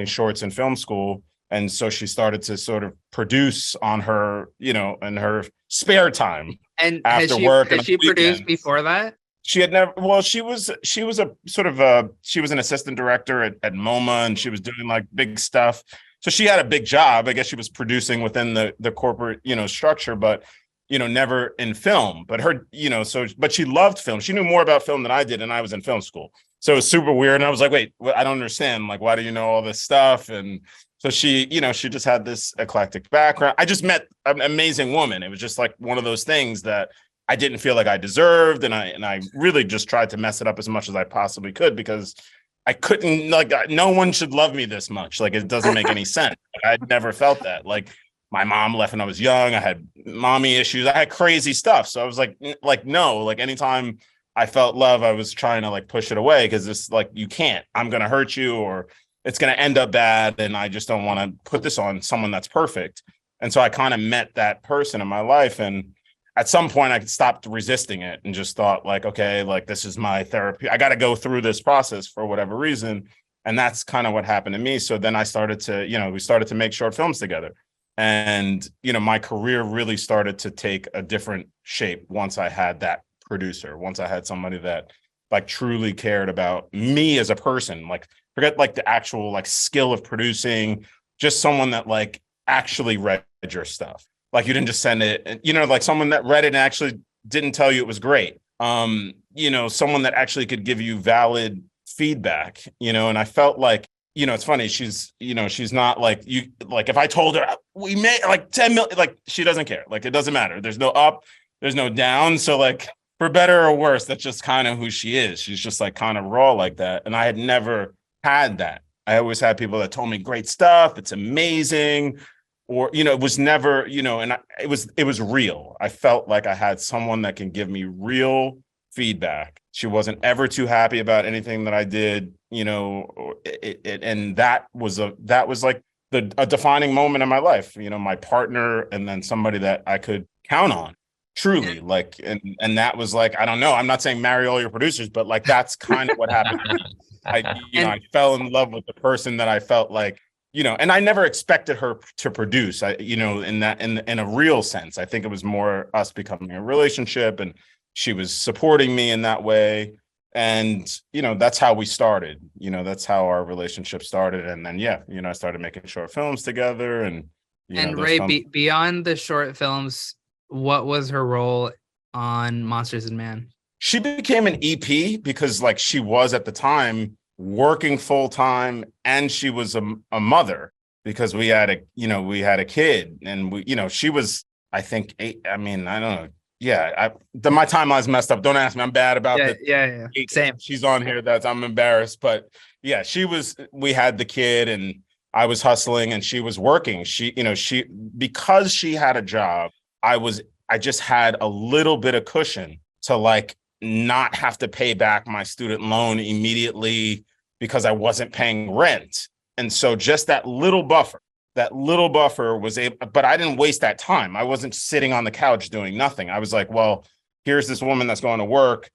shorts in film school. And so she started to sort of produce on her, in her spare time. And after work. Had she produced before that? She had never. Well, she was a sort of she was an assistant director at MoMA, and she was doing like big stuff. So she had a big job. I guess she was producing within the corporate structure, but never in film. But her but she loved film. She knew more about film than I did, and I was in film school. So it was super weird. And I was like, wait, I don't understand. Like, why do you know all this stuff? And so she just had this eclectic background. I just met an amazing woman. It was just like one of those things that I didn't feel like I deserved. And I really just tried to mess it up as much as I possibly could, because I couldn't, like, no one should love me this much. Like, it doesn't make any sense. I'd never felt that. Like, my mom left when I was young. I had mommy issues. I had crazy stuff. So I was like, no, like anytime I felt love, I was trying to like push it away, because it's like, you can't, I'm going to hurt you, or it's going to end up bad. And I just don't want to put this on someone that's perfect. And so I kind of met that person in my life. And at some point I stopped resisting it and just thought like, okay, like this is my therapy. I got to go through this process for whatever reason. And that's kind of what happened to me. So then I started to, we started to make short films together. And, my career really started to take a different shape once I had that producer, once I had somebody that like truly cared about me as a person, like forget like the actual like skill of producing, just someone that like actually read your stuff. Like you didn't just send it, and, like someone that read it and actually didn't tell you it was great. Someone that actually could give you valid feedback, and I felt like, it's funny. She's not like you, like if I told her we made like 10 million, like she doesn't care. Like it doesn't matter. There's no up, there's no down. So like for better or worse, that's just kind of who she is. She's just like kind of raw like that. And I had never had that. I always had people that told me great stuff. It's amazing. Or, it was never, it was real. I felt like I had someone that can give me real feedback. She wasn't ever too happy about anything that I did, and that was like a defining moment in my life, my partner, and then somebody that I could count on truly, like, and that was like, I don't know, I'm not saying marry all your producers, but like, that's kind of what happened. I fell in love with the person that I felt like, and I never expected her to produce, in a real sense. I think it was more us becoming a relationship, and she was supporting me in that way. And, that's how we started, that's how our relationship started. And then, I started making short films together. And Ray, beyond the short films, what was her role on Monsters and Man? She became an EP because like she was at the time working full time, and she was a mother because we had a kid, and she was, I think, 8. I mean, I don't know. Yeah, my timeline's messed up. Don't ask me. I'm bad about it. Yeah. Same. She's on here. I'm embarrassed, but yeah, we had the kid, and I was hustling, and she was working. Because she had a job, I just had a little bit of cushion to like not have to pay back my student loan immediately because I wasn't paying rent. And so just that little buffer was able, but I didn't waste that time. I wasn't sitting on the couch doing nothing. I was like, well, here's this woman that's going to work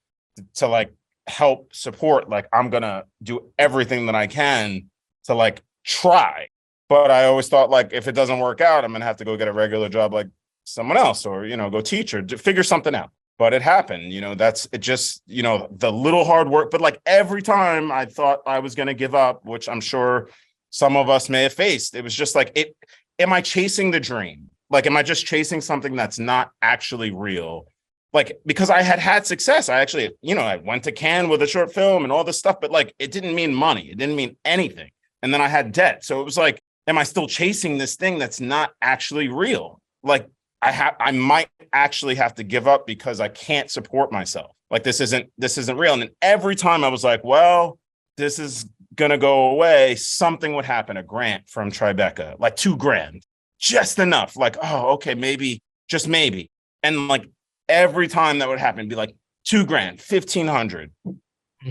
to like help support. Like, I'm going to do everything that I can to like try. But I always thought like, if it doesn't work out, I'm going to have to go get a regular job like someone else, or, go teach or figure something out. But it happened, that's it, just, the little hard work. But like every time I thought I was going to give up, which I'm sure some of us may have faced, it was just like, am I chasing the dream? Like, am I just chasing something that's not actually real? Like, because I had success. I actually, I went to Cannes with a short film and all this stuff, but like, it didn't mean money. It didn't mean anything. And then I had debt. So it was like, am I still chasing this thing that's not actually real? Like, I might actually have to give up because I can't support myself. Like, this isn't real. And then every time I was like, well, this is going to go away, something would happen, a grant from Tribeca, like $2,000, just enough. Like, oh, okay, maybe, just maybe. And like every time that would happen, it'd be like $2,000, $1,500,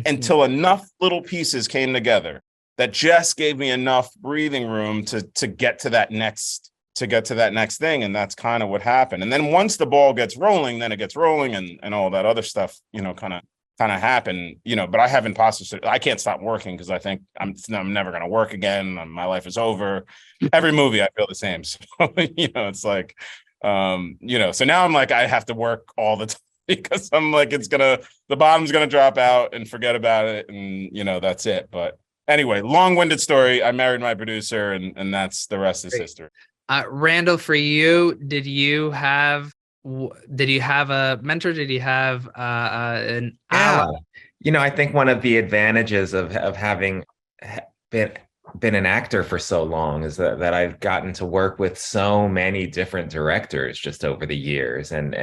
until enough little pieces came together that just gave me enough breathing room to get to that next thing. And that's kind of what happened. And then once the ball gets rolling, then it gets rolling, and all that other stuff, kind of happened, but I have imposter. I can't stop working because I think I'm never going to work again. My life is over. Every movie I feel the same. So, it's like, so now I'm like, I have to work all the time because I'm like, the bottom's going to drop out and forget about it. And, that's it. But anyway, long-winded story. I married my producer, and that's the rest is history. Randall, for you, did you have a mentor? Did you have an ally? I think one of the advantages of having been an actor for so long is that I've gotten to work with so many different directors just over the years, and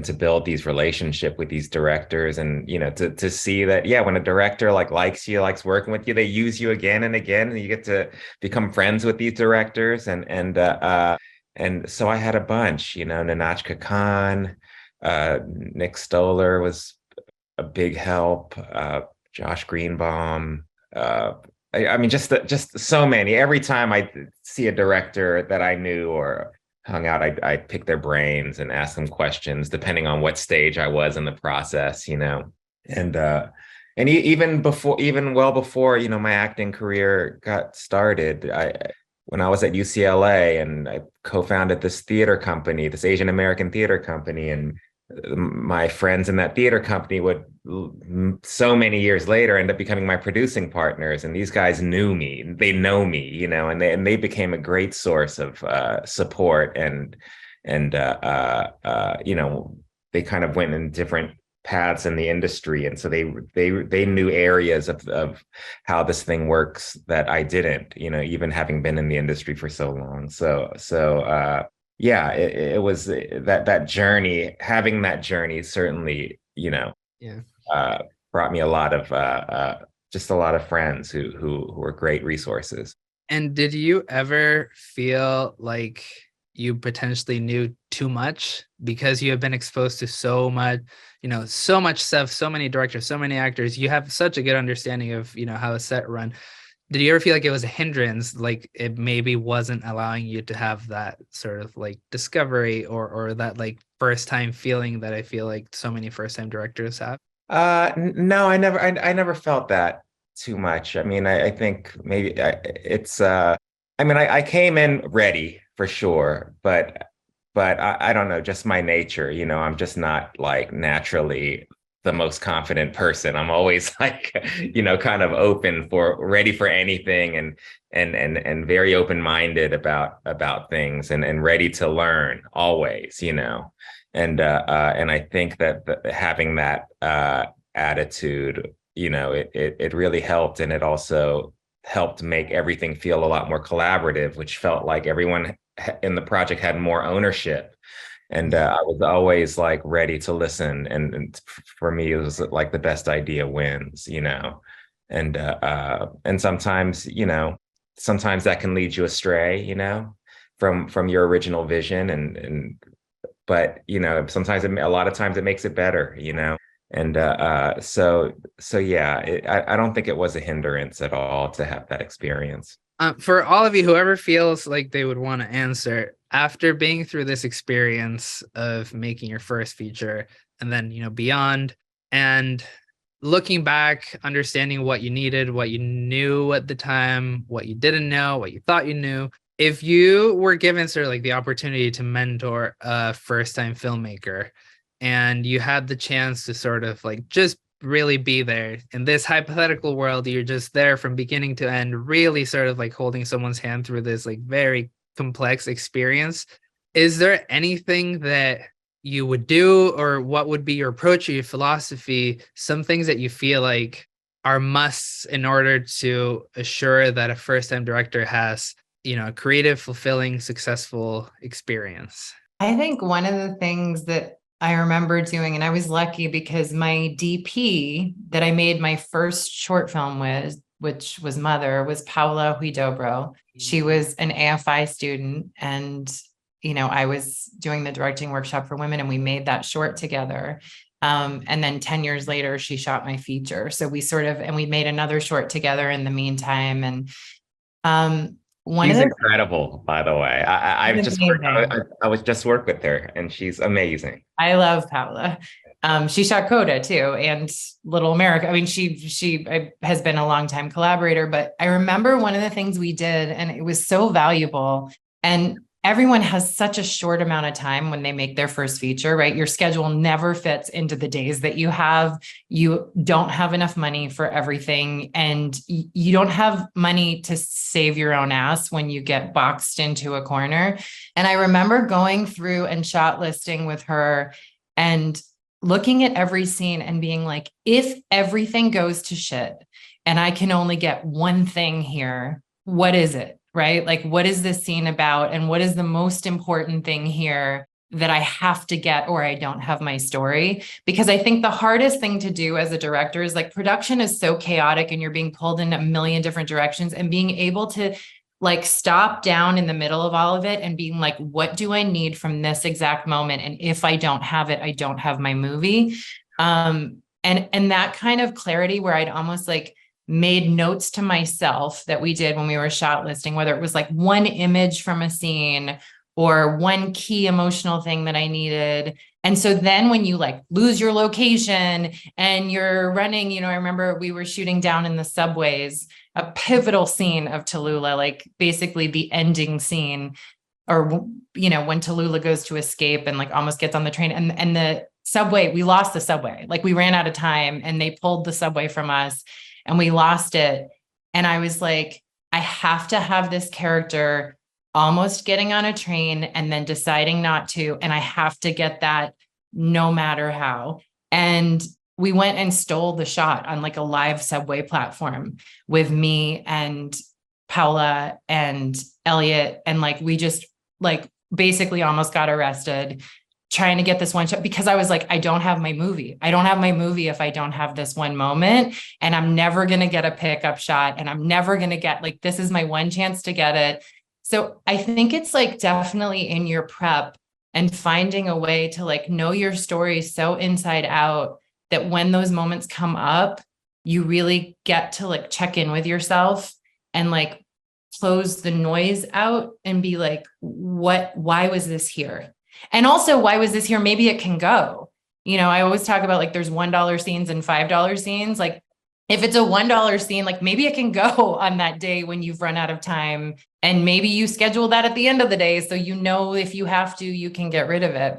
to build these relationship with these directors, and to see that when a director likes you, likes working with you, they use you again and again, and you get to become friends with these directors, and so I had a bunch, Ninachka Khan, Nick Stoller was a big help, Josh Greenbaum, I mean, just so many. Every time I see a director that I knew or hung out, I'd pick their brains and ask them questions, depending on what stage I was in the process, and even well before, my acting career got started, when I was at UCLA and I co-founded this theater company, this Asian American theater company, and my friends in that theater company would so many years later end up becoming my producing partners, and these guys knew me, they know me, and they became a great source of support, and they kind of went in different paths in the industry, and so they knew areas of how this thing works that I didn't, even having been in the industry for so long. Yeah, it was that journey. Having that journey certainly, Yeah. brought me a lot of just a lot of friends who were great resources. And did you ever feel like you potentially knew too much because you have been exposed to so much, so much stuff, so many directors, so many actors? You have such a good understanding of, how a set run. Did you ever feel like it was a hindrance, like it maybe wasn't allowing you to have that sort of like discovery or that like first time feeling that I feel like so many first time directors have? No, I never felt that too much. I mean, I think maybe I came in ready for sure, but I don't know, just my nature, I'm just not like naturally the most confident person. I'm always like, kind of ready for anything, and very open-minded about things, and ready to learn always, and I think that having that attitude, it really helped, and it also helped make everything feel a lot more collaborative, which felt like everyone in the project had more ownership. And I was always like ready to listen. And for me, it was like the best idea wins, and sometimes, sometimes that can lead you astray, from your original vision. But, sometimes a lot of times it makes it better, And so yeah, I don't think it was a hindrance at all to have that experience. For all of you, whoever feels like they would want to answer, after being through this experience of making your first feature and then, beyond, and looking back, understanding what you needed, what you knew at the time, what you didn't know, what you thought you knew, if you were given sort of like the opportunity to mentor a first-time filmmaker and you had the chance to sort of like just really be there in this hypothetical world, you're just there from beginning to end, really sort of like holding someone's hand through this like very complex experience, is there anything that you would do, or what would be your approach or your philosophy, some things that you feel like are musts in order to assure that a first-time director has, a creative, fulfilling, successful experience? I think one of the things that I remember doing, and I was lucky because my DP that I made my first short film with, which was Mother, was Paula Huidobro. She was an AFI student, and I was doing the directing workshop for women, and we made that short together. And then 10 years later, she shot my feature. So we made another short together in the meantime. And she's incredible, by the way. I was just worked with her, and she's amazing. I love Paula. She shot Coda too, and Little America. I mean, she has been a longtime collaborator, but I remember one of the things we did, and it was so valuable. And everyone has such a short amount of time when they make their first feature, right? Your schedule never fits into the days that you have. You don't have enough money for everything, and you don't have money to save your own ass when you get boxed into a corner. And I remember going through and shot listing with her and looking at every scene and being like, if everything goes to shit and I can only get one thing here, what is it? Right? Like, what is this scene about? And what is the most important thing here that I have to get, or I don't have my story? Because I think the hardest thing to do as a director is like, production is so chaotic and you're being pulled in a million different directions, and being able to like stop down in the middle of all of it and being like, what do I need from this exact moment? And if I don't have it, I don't have my movie. And that kind of clarity where I'd almost like made notes to myself that we did when we were shot listing, whether it was like one image from a scene or one key emotional thing that I needed. And so then when you like lose your location and you're running, you know, I remember we were shooting down in the subways, a pivotal scene of Tallulah, like basically the ending scene, or, you know, when Tallulah goes to escape and like almost gets on the train, and the subway, we lost the subway. Like we ran out of time and they pulled the subway from us and we lost it. And I was like, I have to have this character almost getting on a train and then deciding not to. And I have to get that no matter how. And we went and stole the shot on like a live subway platform with me and Paula and Elliot. And like, we just like basically almost got arrested trying to get this one shot, because I was like, I don't have my movie. I don't have my movie if I don't have this one moment, and I'm never going to get a pickup shot, and I'm never going to get, like, this is my one chance to get it. So I think it's like definitely in your prep and finding a way to like know your story so inside out that when those moments come up, you really get to like check in with yourself and like close the noise out and be like, why was this here? And also, why was this here? Maybe it can go. You know, I always talk about like there's $1 scenes and $5 scenes. Like if it's a $1 scene, like maybe it can go on that day when you've run out of time. And maybe you schedule that at the end of the day. So, you know, if you have to, you can get rid of it.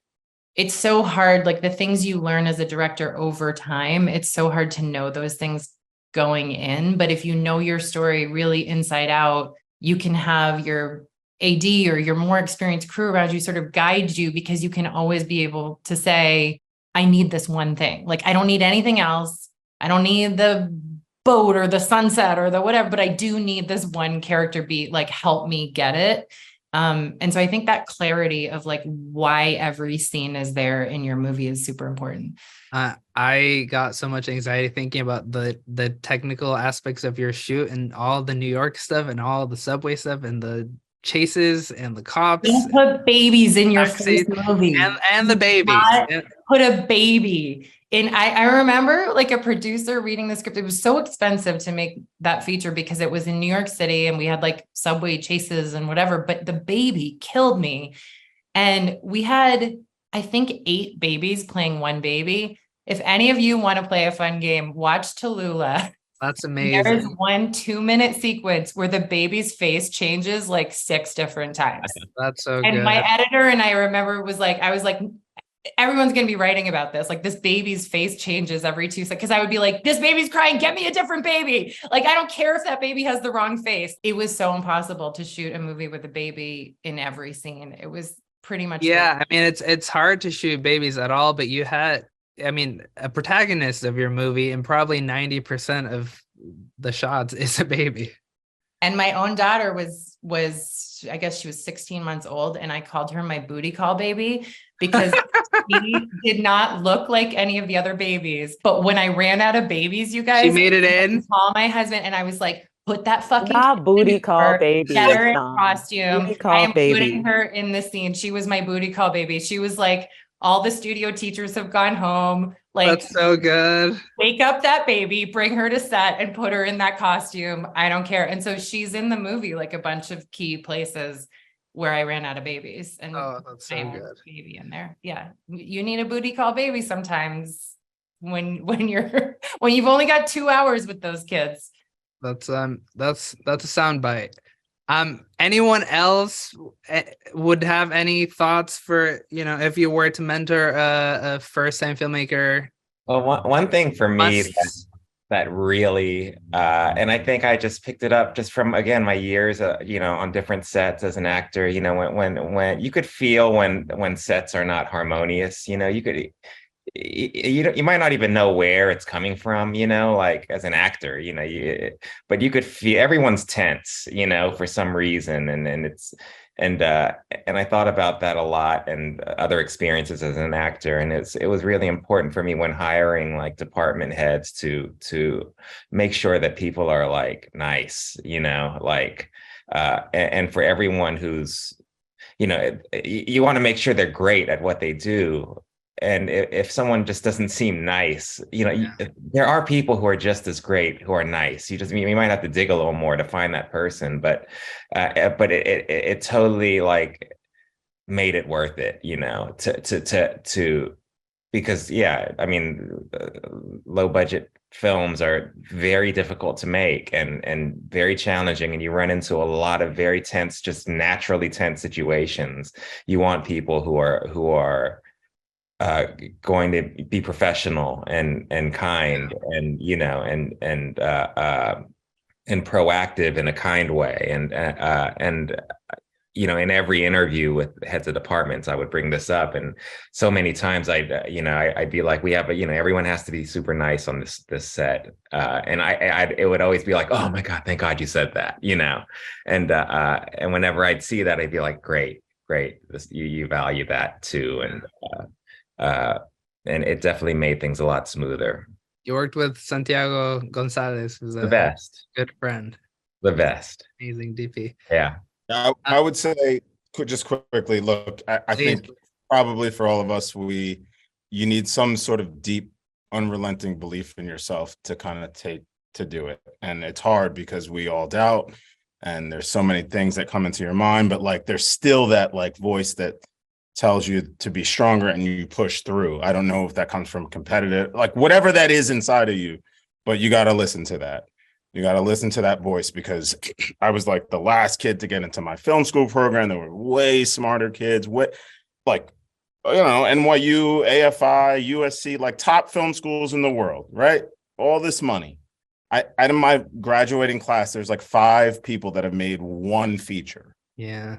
It's so hard. Like the things you learn as a director over time, it's so hard to know those things going in. But if you know your story really inside out, you can have your AD or your more experienced crew around you sort of guide you, because you can always be able to say, I need this one thing. Like, I don't need anything else. I don't need the boat or the sunset or the whatever, but I do need this one character beat, like help me get it. And so I think that clarity of like why every scene is there in your movie is super important. I got so much anxiety thinking about the technical aspects of your shoot and all the New York stuff and all the subway stuff and the chases and the cops. Don't put babies in your first movie. And the babies. Put a baby in. I remember like a producer reading the script. It was so expensive to make that feature because it was in New York City and we had like subway chases and whatever, but the baby killed me. And we had, I think, 8 babies playing one baby. If any of you want to play a fun game, watch Tallulah. That's amazing. There is one 2-minute sequence where the baby's face changes like 6 different times. That's so and good. My editor and I remember was like, I was like, everyone's going to be writing about this. Like this baby's face changes every 2 seconds. Cause I would be like, this baby's crying. Get me a different baby. Like, I don't care if that baby has the wrong face. It was so impossible to shoot a movie with a baby in every scene. It was pretty much. Yeah. I mean, it's hard to shoot babies at all, but you had, I mean, a protagonist of your movie and probably 90% of the shots is a baby. And my own daughter was, I guess she was 16 months old. And I called her my booty call baby because she did not look like any of the other babies. But when I ran out of babies, you guys, she made it in. Call my husband. And I was like, put that fucking booty call baby. Get her in costume. Booty call I am baby. putting her in the scene. She was my booty call baby. She was like, all the studio teachers have gone home. Like, that's so good. Wake up that baby, bring her to set and put her in that costume. I don't care. And so she's in the movie, like a bunch of key places where I ran out of babies. And that's so good. Baby in there. Yeah. You need a booty call baby sometimes when you've only got 2 hours with those kids. That's a sound bite. Anyone else would have any thoughts for, you know, if you were to mentor a first-time filmmaker? Well, one thing for me that really, and I think I just picked it up just from, again, my years, you know, on different sets as an actor, you know, when you could feel when sets are not harmonious, you know, you might not even know where it's coming from, you know, like as an actor, you know, but you could feel everyone's tense, you know, for some reason. And I thought about that a lot and other experiences as an actor. And it was really important for me when hiring like department heads to make sure that people are like nice, you know, like, and for everyone who's, you know, you want to make sure they're great at what they do. if someone just doesn't seem nice, Yeah. there are people who are just as great who are nice. You might have to dig a little more to find that person, but it totally like made it worth it, to because I mean, low budget films are very difficult to make and very challenging, and you run into a lot of very tense, just naturally tense situations. You want people who are going to be professional and kind, and and proactive in a kind way, and in every interview with heads of departments, I would bring this up, and so many times I'd be like, we have everyone has to be super nice on this set, and it would always be like, oh my God, thank God you said that, and whenever I'd see that, I'd be like, great, you value that too, and it definitely made things a lot smoother. You worked with Santiago Gonzalez, who's The a best, good friend, the best. amazing DP. Yeah. I would say, just quickly, look, I think probably for all of us, you need some sort of deep, unrelenting belief in yourself to kind of to do it. And it's hard because we all doubt, and there's so many things that come into your mind, but like there's still that like voice that tells you to be stronger and you push through. I don't know if that comes from competitive, like whatever that is inside of you, but you got to listen to that. You got to listen to that voice, because I was like the last kid to get into my film school program. There were way smarter kids, like, NYU, AFI, USC, like top film schools in the world, right? All this money. In my graduating class, there's like 5 people that have made one feature. Yeah.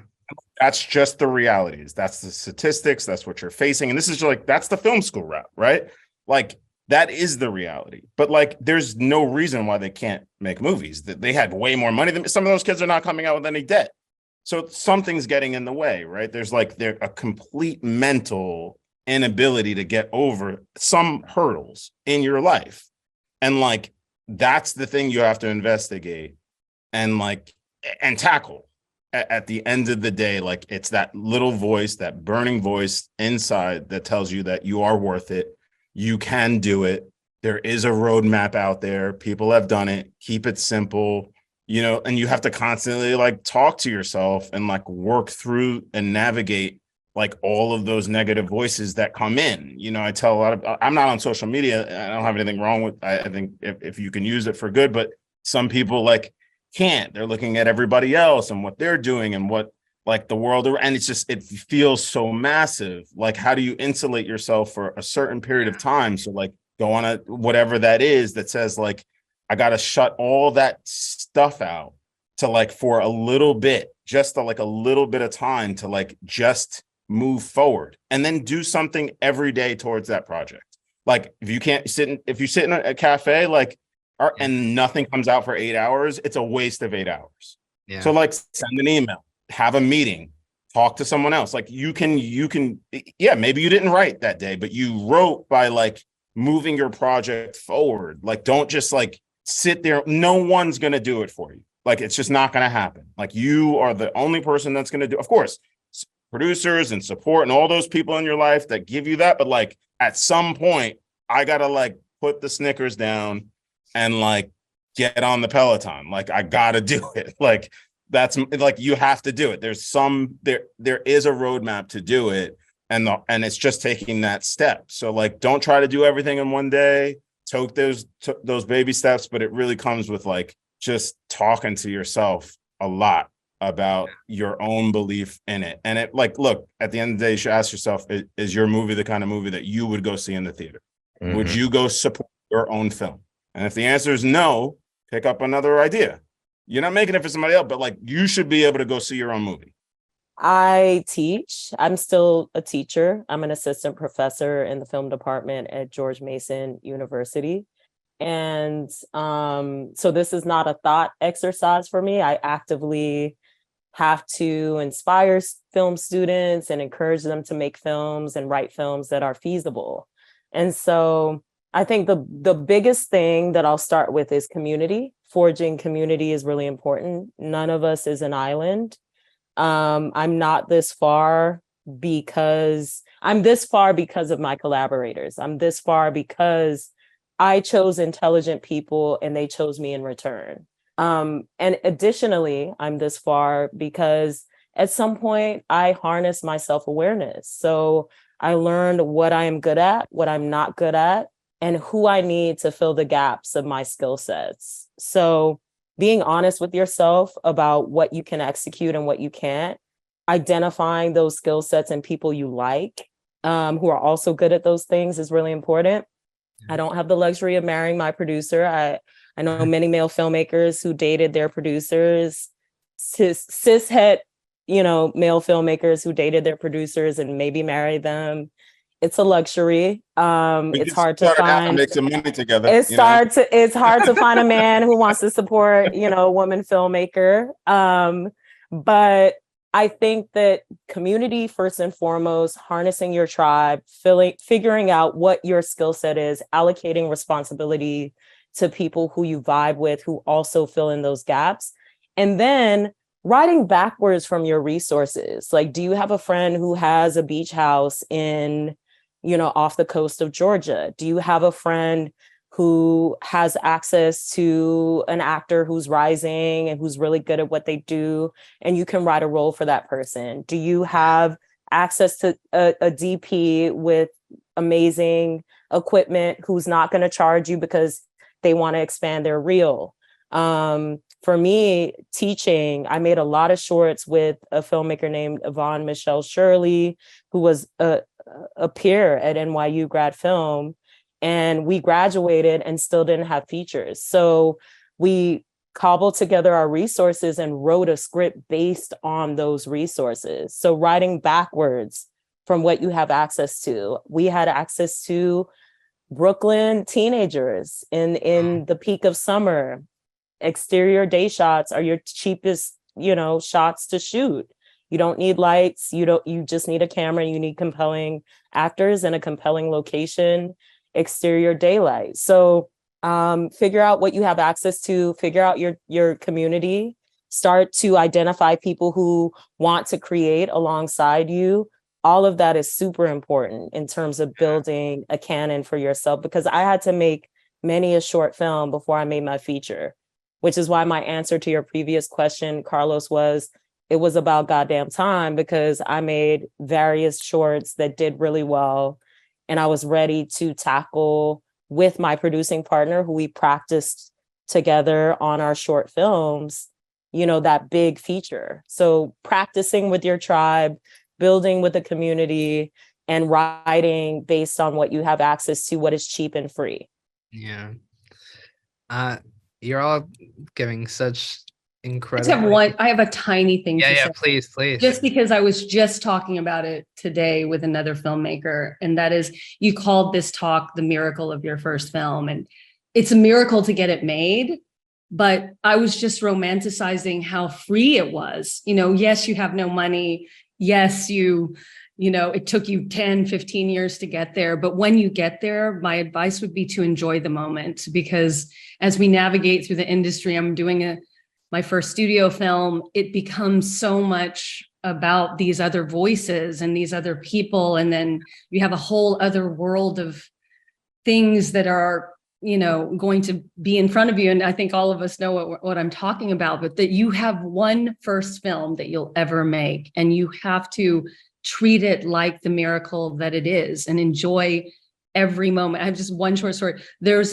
That's just the realities. That's the statistics. That's what you're facing. And this is like, that's the film school route, right? Like, that is the reality. But like, there's no reason why they can't make movies. That they had way more money than some of those kids are not coming out with any debt. So something's getting in the way, right? There's a complete mental inability to get over some hurdles in your life. And like, that's the thing you have to investigate and tackle. At the end of the day, like, it's that little voice, that burning voice inside that tells you that you are worth it. You can do it. There is a roadmap out there. People have done it. Keep it simple, and you have to constantly like talk to yourself and like work through and navigate like all of those negative voices that come in. I tell a lot of, I'm not on social media. I don't have anything wrong with, I think if you can use it for good, but some people like can't. They're looking at everybody else and what they're doing and what like the world, and it's just, it feels so massive. Like, how do you insulate yourself for a certain period of time? So like, go on whatever that is that says like, I got to shut all that stuff out to like, for a little bit, just like a little bit of time to like, just move forward, and then do something every day towards that project. Like, if you sit in a cafe, like, and nothing comes out for 8 hours, it's a waste of 8 hours. Yeah. So like, send an email, have a meeting, talk to someone else. Like, you can, maybe you didn't write that day, but you wrote by like moving your project forward. Like, don't just like sit there. No one's going to do it for you. Like, it's just not going to happen. Like, you are the only person that's going to do, of course, producers and support and all those people in your life that give you that. But like, at some point, I got to like put the Snickers down and like get on the Peloton. Like, I got to do it. Like, that's like, you have to do it. There is a roadmap to do it. And it's just taking that step. So like, don't try to do everything in one day. Take those baby steps, but it really comes with like, just talking to yourself a lot about your own belief in it. And it like, look, at the end of the day, you should ask yourself, is your movie the kind of movie that you would go see in the theater? Mm-hmm. Would you go support your own film? And if the answer is no, pick up another idea. You're not making it for somebody else, but like, you should be able to go see your own movie. I teach. I'm still a teacher. I'm an assistant professor in the film department at George Mason University. And so this is not a thought exercise for me. I actively have to inspire film students and encourage them to make films and write films that are feasible. And so I think the biggest thing that I'll start with is community. Forging community is really important. None of us is an island. I'm not this far because I'm this far because of my collaborators. I'm this far because I chose intelligent people and they chose me in return. And additionally, I'm this far because at some point I harnessed my self-awareness. So I learned what I am good at, what I'm not good at, and who I need to fill the gaps of my skill sets. So being honest with yourself about what you can execute and what you can't, identifying those skill sets and people you like, who are also good at those things is really important. I don't have the luxury of marrying my producer. I know many male filmmakers who dated their producers, cishet, male filmmakers who dated their producers and maybe married them. It's a luxury. It's hard to find. Make some money together. It's hard to find a man who wants to support, a woman filmmaker. But I think that community, first and foremost, harnessing your tribe, figuring out what your skill set is, allocating responsibility to people who you vibe with, who also fill in those gaps. And then writing backwards from your resources. Like, do you have a friend who has a beach house in, off the coast of Georgia? Do you have a friend who has access to an actor who's rising and who's really good at what they do, and you can write a role for that person? Do you have access to a DP with amazing equipment who's not going to charge you because they want to expand their reel? For me, teaching, I made a lot of shorts with a filmmaker named Yvonne Michelle Shirley, who was a peer at NYU Grad Film. And we graduated and still didn't have features. So we cobbled together our resources and wrote a script based on those resources. So writing backwards from what you have access to. We had access to Brooklyn teenagers in the peak of summer. Exterior day shots are your cheapest, shots to shoot. You don't need lights. You just need a camera. You need compelling actors and a compelling location. Exterior daylight. So figure out what you have access to, figure out your community, start to identify people who want to create alongside you. All of that is super important in terms of building a canon for yourself, because I had to make many a short film before I made my feature, which is why my answer to your previous question, Carlos, was it was about goddamn time, because I made various shorts that did really well. And I was ready to tackle with my producing partner, who we practiced together on our short films, that big feature. So practicing with your tribe, building with a community, and writing based on what you have access to, what is cheap and free. Yeah. You're all giving such incredible. I have a tiny thing to say. Yeah, please. Just because I was just talking about it today with another filmmaker, and that is, you called this talk the miracle of your first film, and it's a miracle to get it made. But I was just romanticizing how free it was. Yes, you have no money. Yes, it took you 10, 15 years to get there. But when you get there, my advice would be to enjoy the moment, because as we navigate through the industry, I'm doing my first studio film, it becomes so much about these other voices and these other people. And then you have a whole other world of things that are, going to be in front of you. And I think all of us know what I'm talking about, but that you have one first film that you'll ever make, and you have to treat it like the miracle that it is and enjoy every moment. I have just one short story. There's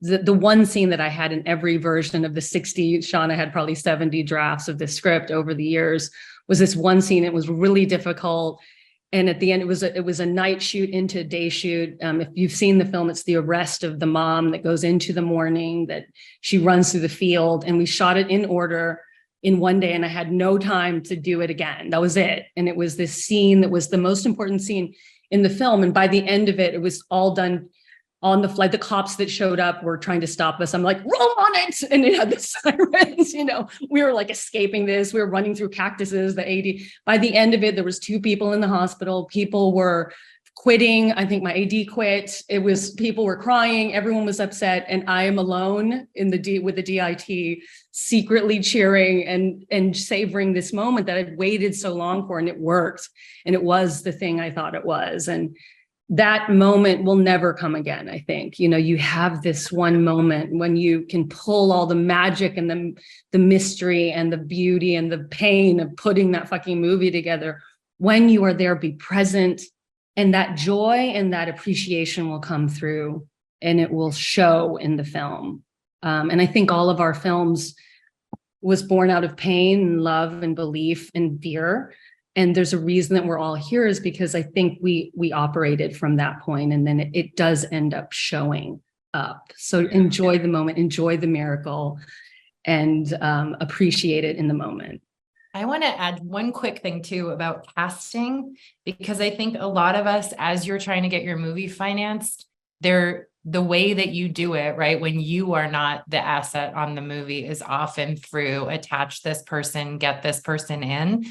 the one scene that I had in every version of the 60, Shauna had probably 70 drafts of this script over the years, was this one scene. It was really difficult. And at the end, it was a night shoot into a day shoot. If you've seen the film, it's the arrest of the mom that goes into the morning, that she runs through the field. And we shot it in order in one day, and I had no time to do it again. That was it. And it was this scene that was the most important scene in the film. And by the end of it, it was all done on the flight. The cops that showed up were trying to stop us. I'm like, roll on it. And it had the sirens, we were like escaping this. We were running through cactuses, the AD. By the end of it, there was 2 people in the hospital. People were quitting. I think my AD quit. It was, people were crying. Everyone was upset. And I am alone in with the DIT, secretly cheering and savoring this moment that I'd waited so long for, and it worked. And it was the thing I thought it was. And that moment will never come again. I think, you have this one moment when you can pull all the magic and the mystery and the beauty and the pain of putting that fucking movie together. When you are there, be present, and that joy and that appreciation will come through, and it will show in the film. And I think all of our films was born out of pain and love and belief and fear. And there's a reason that we're all here, is because I think we operated from that point, and then it does end up showing up. So enjoy the moment, enjoy the miracle, and appreciate it in the moment. I want to add one quick thing too about casting, because I think a lot of us, as you're trying to get your movie financed, the way that you do it, right, when you are not the asset on the movie, is often through attach this person, get this person in.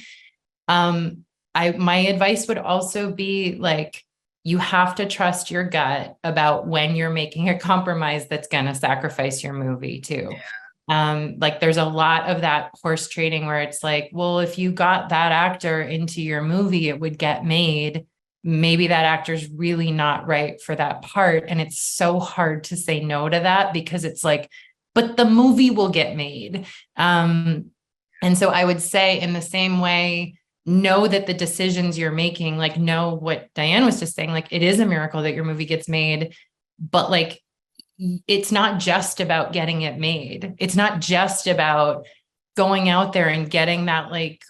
My advice would also be like, you have to trust your gut about when you're making a compromise that's going to sacrifice your movie too. Yeah. Like there's a lot of that horse trading where it's like, well, if you got that actor into your movie, it would get made. Maybe that actor's really not right for that part. And it's so hard to say no to that, because it's like, but the movie will get made. And so I would say, in the same way, know that the decisions you're making, like, know what Diane was just saying, like, it is a miracle that your movie gets made, but like, it's not just about getting it made. It's not just about going out there and getting that, like,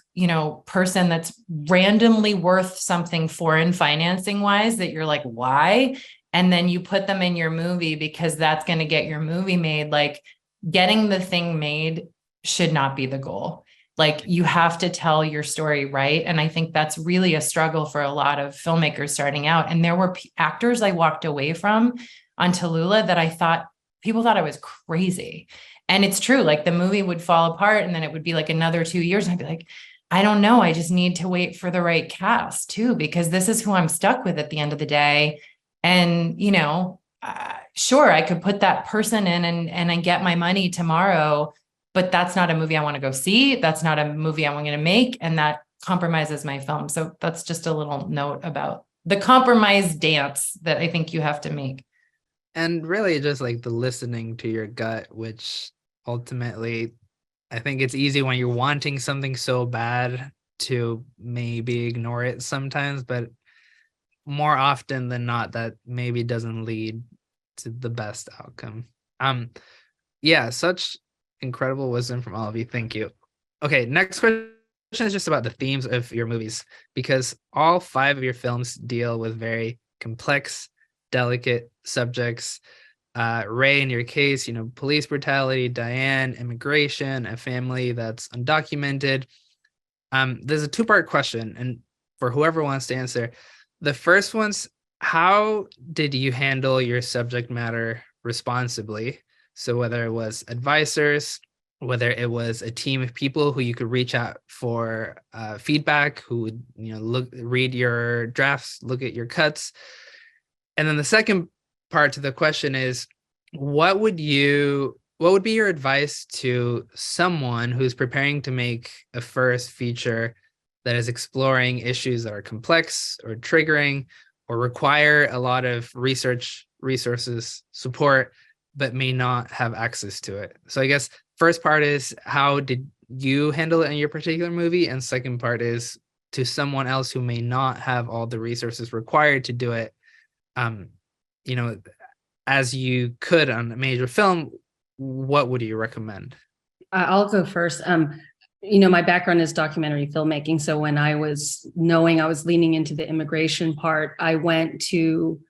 person that's randomly worth something foreign financing wise that you're like, why? And then you put them in your movie because that's going to get your movie made. Like, getting the thing made should not be the goal. Like, you have to tell your story right. And I think that's really a struggle for a lot of filmmakers starting out. And there were actors I walked away from on Tallulah that people thought I was crazy. And it's true. Like, the movie would fall apart, and then it would be like another 2 years. And I'd be like, I don't know. I just need to wait for the right cast too, because this is who I'm stuck with at the end of the day. And, sure, I could put that person in and I get my money tomorrow, but that's not a movie I want to go see. That's not a movie I'm going to make. And that compromises my film. So that's just a little note about the compromise dance that I think you have to make. And really just like the listening to your gut, which ultimately, I think it's easy when you're wanting something so bad to maybe ignore it sometimes, but more often than not, that maybe doesn't lead to the best outcome. Yeah, such incredible wisdom from all of you. Thank you. Okay, next question is just about the themes of your movies, because all 5 of your films deal with very complex, delicate subjects. Ray, in your case, police brutality. Diane, immigration, a family that's undocumented. There's a 2-part question, and for whoever wants to answer, the first one's, how did you handle your subject matter responsibly? So whether it was advisors, whether it was a team of people who you could reach out for feedback, who would read your drafts, look at your cuts. And then the second part to the question is, what would be your advice to someone who's preparing to make a first feature that is exploring issues that are complex or triggering or require a lot of resources, support, but may not have access to it? So I guess first part is, how did you handle it in your particular movie? And second part is, to someone else who may not have all the resources required to do it, as you could on a major film, what would you recommend? I'll go first. My background is documentary filmmaking. So when I was knowing I was leaning into the immigration part, I went to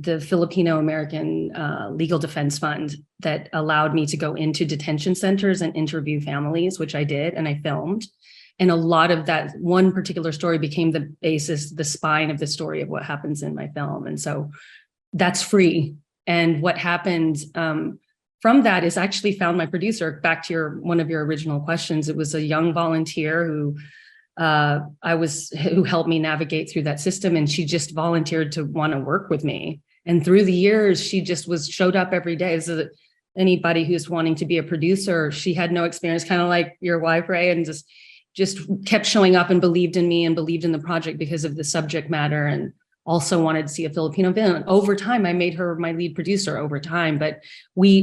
the Filipino American Legal Defense Fund that allowed me to go into detention centers and interview families, which I did, and I filmed. And a lot of that one particular story became the basis, the spine of the story of what happens in my film. And so that's free. And what happened from that is, I actually found my producer. Back to one of your original questions. It was a young volunteer who who helped me navigate through that system. And she just volunteered to want to work with me. And through the years, she just showed up every day. So that anybody who's wanting to be a producer, she had no experience, kind of like your wife, Ray, and just kept showing up and believed in me and believed in the project because of the subject matter, and also wanted to see a Filipino film. And over time, I made her my lead producer over time, but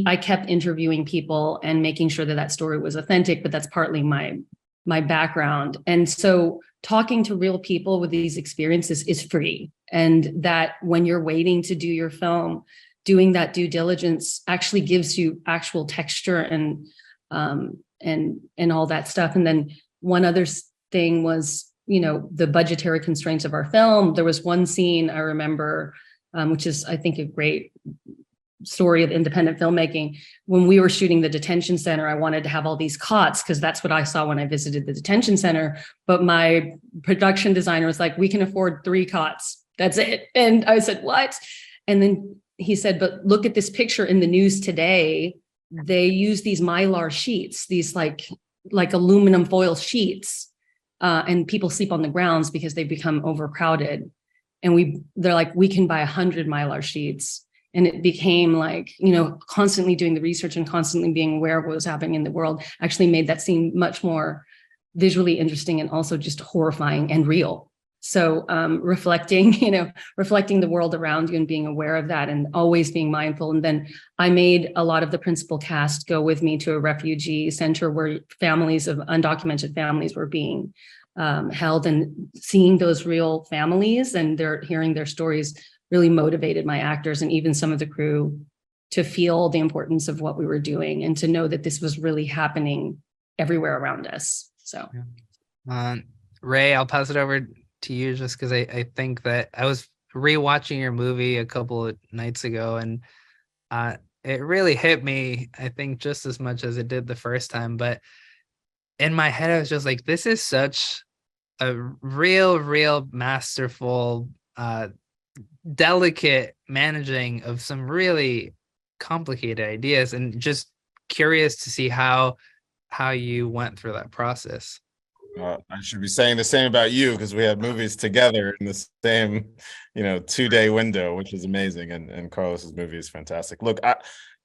I kept interviewing people and making sure that story was authentic, but that's partly my background. And so talking to real people with these experiences is free. And that when you're waiting to do your film, doing that due diligence actually gives you actual texture and all that stuff. And then one other thing was, the budgetary constraints of our film. There was one scene I remember, which is, I think, a great story of independent filmmaking. When we were shooting the detention center, I wanted to have all these cots because that's what I saw when I visited the detention center. But my production designer was like, we can afford 3 cots. That's it. And I said, what? And then he said, but look at this picture in the news today. They use these Mylar sheets, these like aluminum foil sheets, and people sleep on the grounds because they've become overcrowded. And they're like, we can buy 100 Mylar sheets. And it became like, constantly doing the research and constantly being aware of what was happening in the world actually made that scene much more visually interesting and also just horrifying and real. So reflecting the world around you and being aware of that and always being mindful. And then I made a lot of the principal cast go with me to a refugee center where families of undocumented families were being held, and seeing those real families and hearing their stories really motivated my actors and even some of the crew to feel the importance of what we were doing and to know that this was really happening everywhere around us. So, Ray, I'll pass it over to you just because I think that I was rewatching your movie a couple of nights ago, and it really hit me, I think, just as much as it did the first time. But in my head, I was just like, this is such a real masterful, delicate managing of some really complicated ideas, and just curious to see how you went through that process. I should be saying the same about you because we had movies together in the same, 2-day window, which is amazing. And Carlos's movie is fantastic. Look,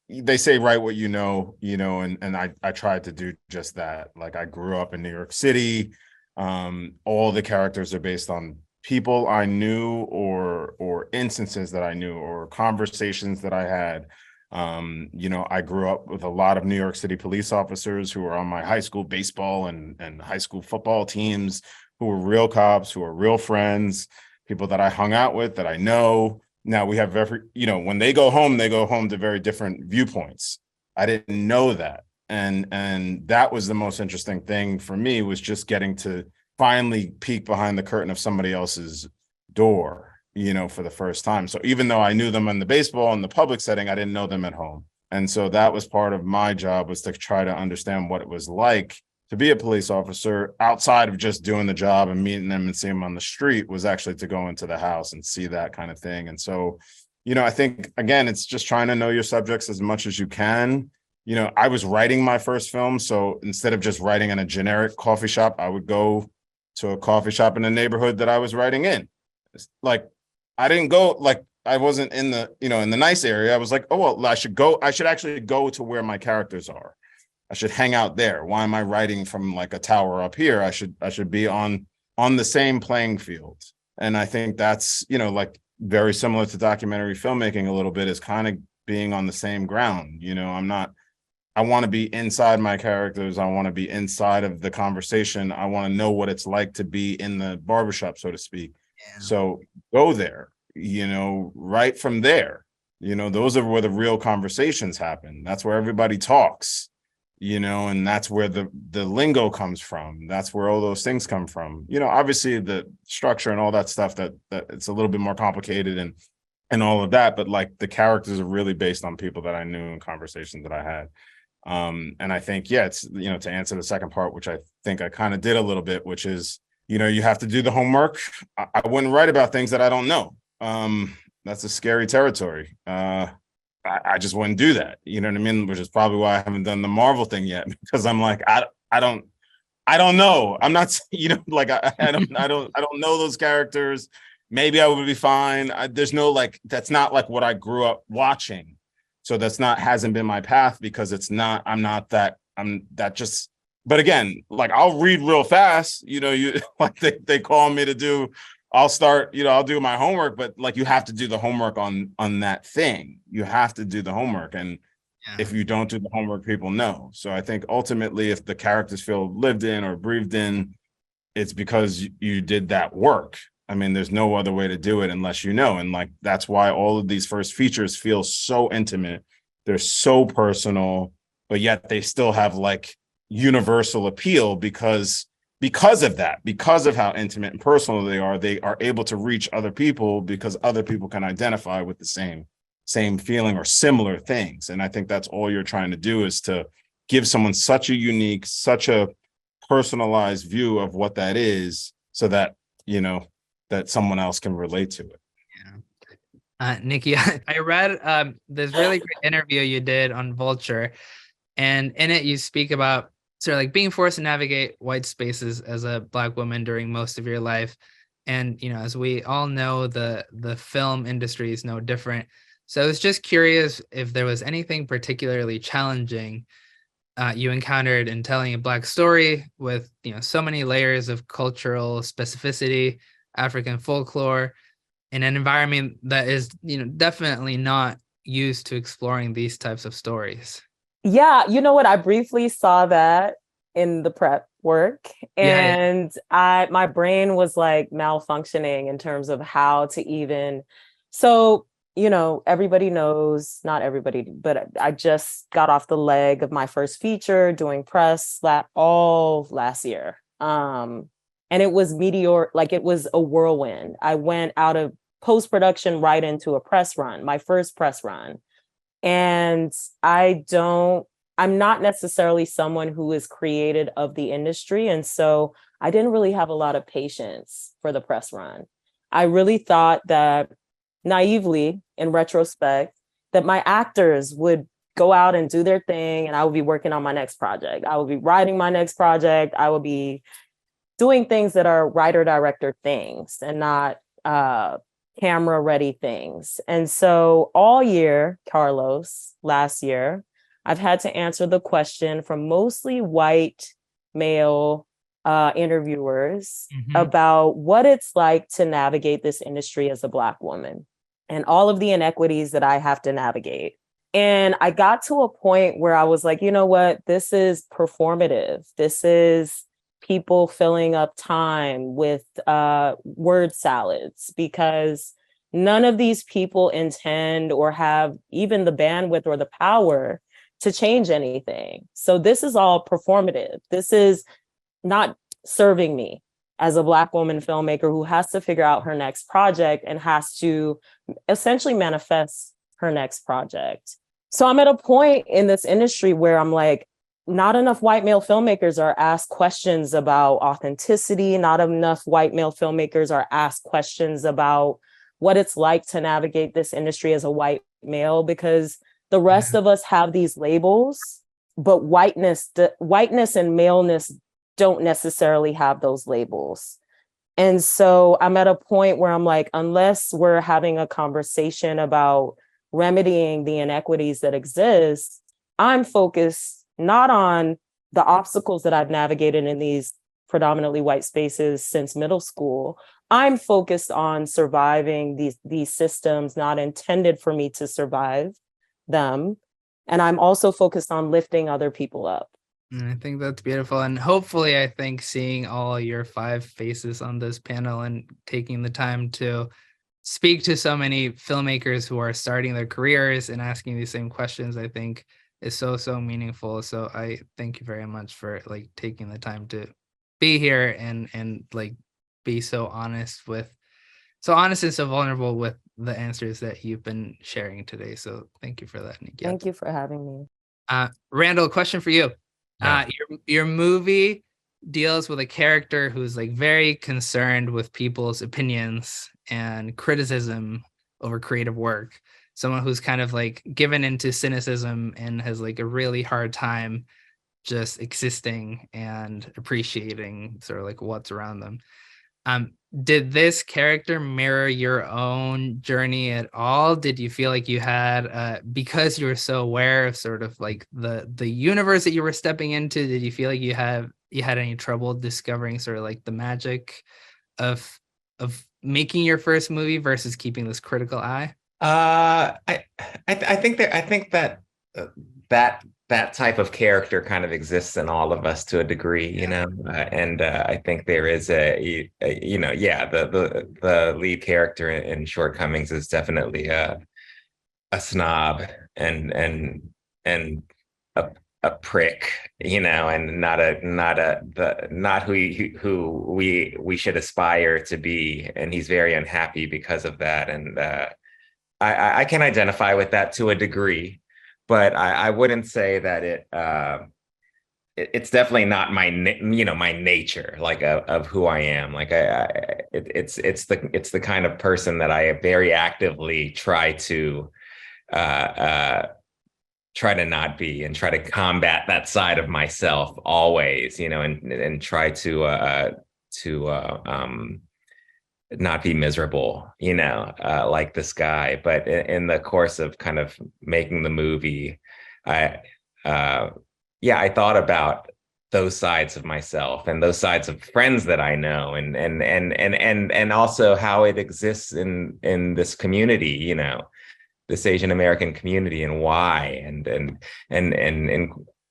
they say write what you know, and I tried to do just that. Like, I grew up in New York City. All the characters are based on people I knew or instances that I knew or conversations that I had. I grew up with a lot of New York City police officers who were on my high school baseball and high school football teams, who were real cops, who were real friends, people that I hung out with, that I know. Now we have when they go home to very different viewpoints. I didn't know that. And that was the most interesting thing for me, was just getting to finally peek behind the curtain of somebody else's door, for the first time. So even though I knew them in the baseball and the public setting, I didn't know them at home. And so that was part of my job, was to try to understand what it was like to be a police officer outside of just doing the job and meeting them and seeing them on the street, was actually to go into the house and see that kind of thing. And so, I think, again, it's just trying to know your subjects as much as you can. I was writing my first film. So instead of just writing in a generic coffee shop, I would go to a coffee shop in the neighborhood that I was writing in. Like, I didn't go, like, I wasn't in the, in the nice area. I was like, oh, well, I should actually go to where my characters are. I should hang out there. Why am I writing from like a tower up here? I should be on the same playing field. And I think that's, like, very similar to documentary filmmaking a little bit, is kind of being on the same ground. I want to be inside my characters. I want to be inside of the conversation. I want to know what it's like to be in the barbershop, so to speak. Yeah. So go there, right from there, those are where the real conversations happen. That's where everybody talks, and that's where the lingo comes from. That's where all those things come from. Obviously the structure and all that stuff, that it's a little bit more complicated and all of that, but like, the characters are really based on people that I knew and conversations that I had. And I think, it's, to answer the second part, which I think I kind of did a little bit, which is, you have to do the homework. I wouldn't write about things that I don't know. That's a scary territory. I just wouldn't do that. You know what I mean? Which is probably why I haven't done the Marvel thing yet, because I'm like, I don't I don't know. I'm not, like I don't know those characters. Maybe I would be fine. There's no like, that's not like what I grew up watching. So hasn't been my path because I'm that just, but again, like I'll read real fast, you like they call me to do, I'll start, I'll do my homework, but like you have to do the homework on that thing. You have to do the homework. And if you don't do the homework, people know. So I think ultimately, if the characters feel lived in or breathed in, it's because you did that work. I mean, there's no other way to do it unless you know. And like, that's why all of these first features feel so intimate. They're so personal, but yet they still have like universal appeal because of that, because of how intimate and personal they are able to reach other people because other people can identify with the same feeling or similar things. And I think that's all you're trying to do is to give someone such a unique, such a personalized view of what that is so that, that someone else can relate to it. Nikki, I read this really great interview you did on Vulture, and in it you speak about sort of like being forced to navigate white spaces as a Black woman during most of your life. And, as we all know, the film industry is no different. So I was just curious if there was anything particularly challenging you encountered in telling a Black story with, so many layers of cultural specificity, African folklore, in an environment that is, definitely not used to exploring these types of stories. Yeah, you know what? I briefly saw that in the prep work, and my brain was like malfunctioning in terms of how to even. So, everybody knows, not everybody, but I just got off the leg of my first feature doing press all last year. And it was like it was a whirlwind. I went out of post-production right into a press run, my first press run. And I'm not necessarily someone who is created of the industry. And so I didn't really have a lot of patience for the press run. I really thought that naively, in retrospect, that my actors would go out and do their thing and I would be working on my next project. I would be writing my next project. I would be doing things that are writer-director things and not camera-ready things. And so all year, Carlos, last year, I've had to answer the question from mostly white male interviewers about what it's like to navigate this industry as a Black woman and all of the inequities that I have to navigate. And I got to a point where I was like, you know what, this is performative. This is people filling up time with word salads because none of these people intend or have even the bandwidth or the power to change anything. So this is all performative. This is not serving me as a Black woman filmmaker who has to figure out her next project and has to essentially manifest her next project. So I'm at a point in this industry where I'm like, not enough white male filmmakers are asked questions about authenticity. Not enough white male filmmakers are asked questions about what it's like to navigate this industry as a white male, because the rest of us have these labels, but whiteness and maleness don't necessarily have those labels. And so I'm at a point where I'm like, unless we're having a conversation about remedying the inequities that exist, I'm focused not on the obstacles that I've navigated in these predominantly white spaces since middle school. I'm focused on surviving these systems not intended for me to survive them. And I'm also focused on lifting other people up. I think that's beautiful. And hopefully, I think seeing all your 5 faces on this panel and taking the time to speak to so many filmmakers who are starting their careers and asking these same questions, I think is so meaningful. So I thank you very much for like taking the time to be here and like be so honest and so vulnerable with the answers that you've been sharing today. So thank you for that, Nikki. Thank you for having me. Randall, question for you. Yeah. Your movie deals with a character who's like very concerned with people's opinions and criticism over creative work. Someone who's kind of like given into cynicism and has like a really hard time just existing and appreciating sort of like what's around them. Did this character mirror your own journey at all? Did you feel like you had, because you were so aware of sort of like the universe that you were stepping into, did you feel like you had any trouble discovering sort of like the magic of making your first movie versus keeping this critical eye? I think that that type of character kind of exists in all of us to a degree, you know, and I think there is the lead character in Shortcomings is definitely a snob and a prick, you know, and not who we should aspire to be, and he's very unhappy because of that, and I can identify with that to a degree. But I wouldn't say that it's definitely not my nature, like of who I am. Like it's the kind of person that I very actively try to not be, and try to combat that side of myself always, you know, and try to not be miserable, you know, like this guy. But in the course of kind of making the movie, I thought about those sides of myself and those sides of friends that I know, and also how it exists in this community, you know, this Asian American community, and why, and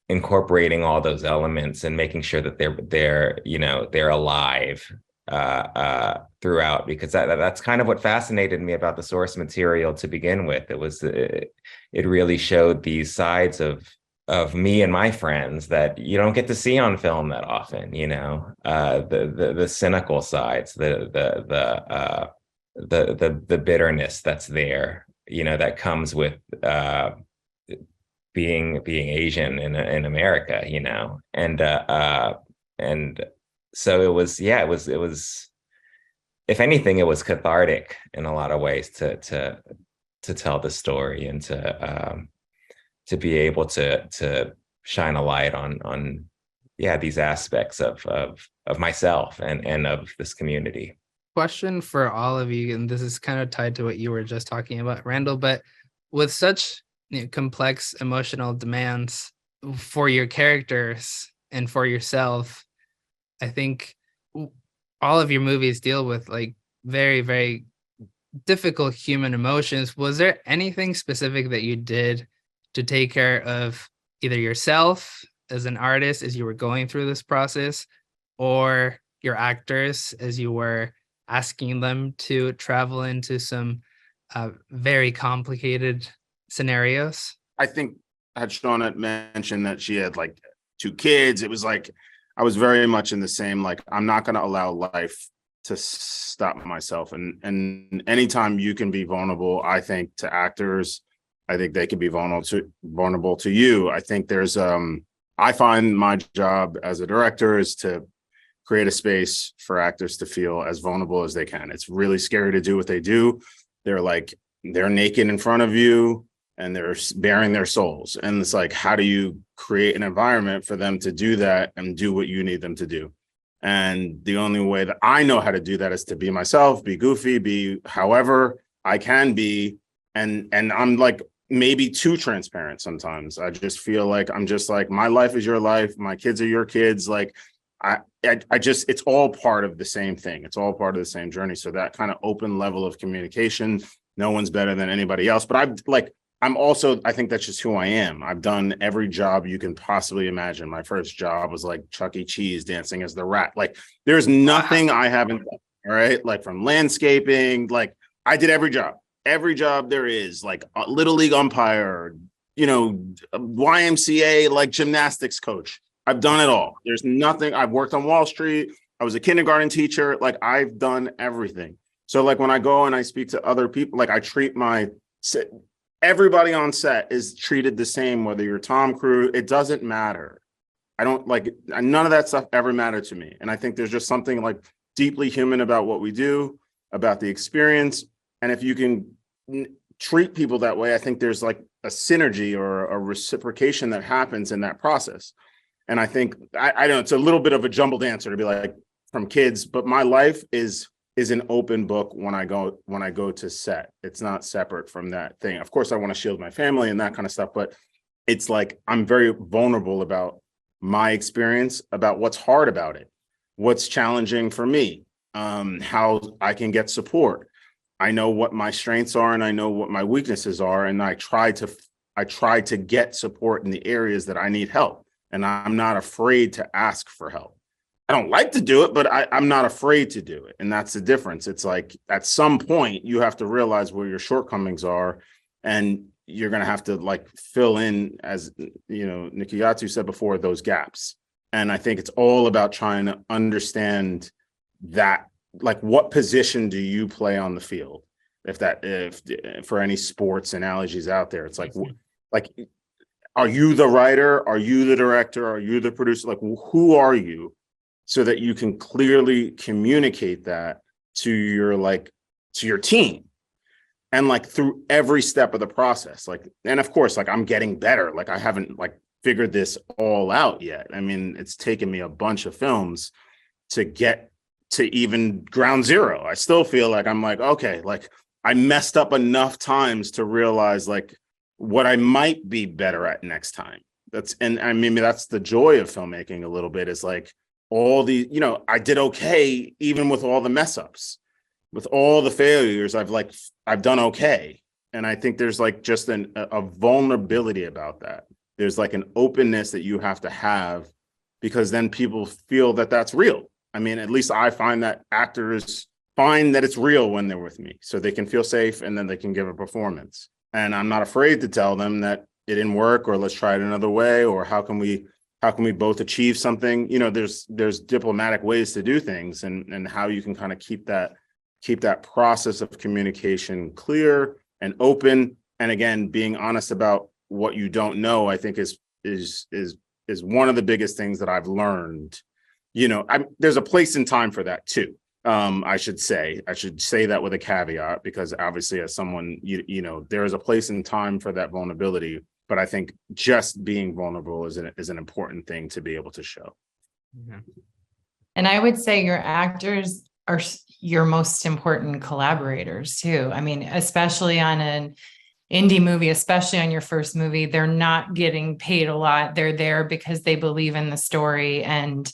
incorporating all those elements and making sure that they're alive throughout, because that's kind of what fascinated me about the source material to begin with. It really showed these sides of me and my friends that you don't get to see on film that often, you know, the cynical sides, the bitterness that's there, you know, that comes with being Asian in America, you know, and so it was, if anything, it was cathartic in a lot of ways to tell the story, and to be able to shine a light on these aspects of myself and of this community. Question for all of you, and this is kind of tied to what you were just talking about, Randall, but with such complex emotional demands for your characters and for yourself, I think all of your movies deal with like very, very difficult human emotions. Was there anything specific that you did to take care of either yourself as an artist as you were going through this process, or your actors as you were asking them to travel into some very complicated scenarios? I think had Shawn had mentioned that she had like 2 kids. It was like, I was very much in the same, like, I'm not going to allow life to stop myself. And anytime you can be vulnerable, I think, to actors, I think they can be vulnerable to you. I think there's, I find my job as a director is to create a space for actors to feel as vulnerable as they can. It's really scary to do what they do. They're naked in front of you, and they're bearing their souls. And it's like, how do you create an environment for them to do that and do what you need them to do? And the only way that I know how to do that is to be myself, be goofy, be however I can be. And I'm like maybe too transparent sometimes. I just feel like I'm just like, my life is your life, my kids are your kids. Like I just, it's all part of the same thing. It's all part of the same journey. So that kind of open level of communication, no one's better than anybody else. But I think that's just who I am. I've done every job you can possibly imagine. My first job was like Chuck E. Cheese dancing as the rat. Like, there's nothing I haven't done, all right? Like, from landscaping, like, I did every job there is, like a little league umpire, you know, YMCA, like gymnastics coach. I've done it all. There's nothing. I've worked on Wall Street. I was a kindergarten teacher. Like, I've done everything. So like, when I go and I speak to other people, like, I treat everybody on set is treated the same, whether you're Tom Cruise, it doesn't matter. I don't like, none of that stuff ever mattered to me. And I think there's just something like deeply human about what we do, about the experience. And if you can treat people that way, I think there's like a synergy or a reciprocation that happens in that process. And I think I know it's a little bit of a jumbled answer to be like from kids, but my life is an open book when I go to set. It's not separate from that thing. Of course, I want to shield my family and that kind of stuff, but it's like I'm very vulnerable about my experience, about what's hard about it, what's challenging for me, how I can get support. I know what my strengths are and I know what my weaknesses are, and I try to get support in the areas that I need help, and I'm not afraid to ask for help. I don't like to do it, but I'm not afraid to do it. And that's the difference. It's like at some point you have to realize where your shortcomings are, and you're going to have to like fill in, as you know, Nikiyatu said before, those gaps. And I think it's all about trying to understand that, like, what position do you play on the field? If for any sports analogies out there, it's like, are you the writer? Are you the director? Are you the producer? Like, who are you? So that you can clearly communicate that to your team, and like through every step of the process. Like, and of course, like I'm getting better. Like I haven't like figured this all out yet. I mean, it's taken me a bunch of films to get to even ground zero. I still feel like I'm like, okay, like I messed up enough times to realize like what I might be better at next time. And I mean, that's the joy of filmmaking a little bit, is like, all the, you know, I did okay, even with all the mess ups, with all the failures, I've done okay. And I think there's like just a vulnerability about that. There's like an openness that you have to have, because then people feel that that's real. I mean, at least I find that actors find that it's real when they're with me, so they can feel safe and then they can give a performance. And I'm not afraid to tell them that it didn't work, or let's try it another way, or how can we both achieve something? You know, there's diplomatic ways to do things, and how you can kind of keep that process of communication clear and open. And again, being honest about what you don't know, I think is one of the biggest things that I've learned. You know, there's a place and time for that too. I should say that with a caveat, because obviously as someone, you know, there is a place and time for that vulnerability. But I think just being vulnerable is an important thing to be able to show. Yeah. And I would say your actors are your most important collaborators too. I mean, especially on an indie movie, especially on your first movie, they're not getting paid a lot. They're there because they believe in the story, and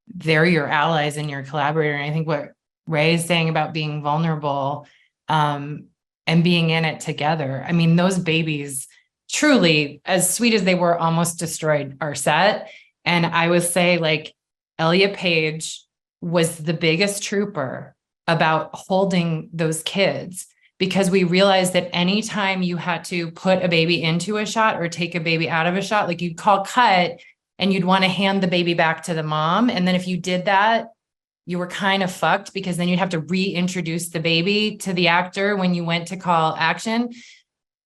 they're your allies and your collaborator. And I think what Ray is saying about being vulnerable and being in it together. I mean, those babies, truly, as sweet as they were, almost destroyed our set. And I would say, like, Elliot Page was the biggest trooper about holding those kids, because we realized that anytime you had to put a baby into a shot or take a baby out of a shot, like, you'd call cut and you'd want to hand the baby back to the mom. And then if you did that, you were kind of fucked, because then you'd have to reintroduce the baby to the actor when you went to call action.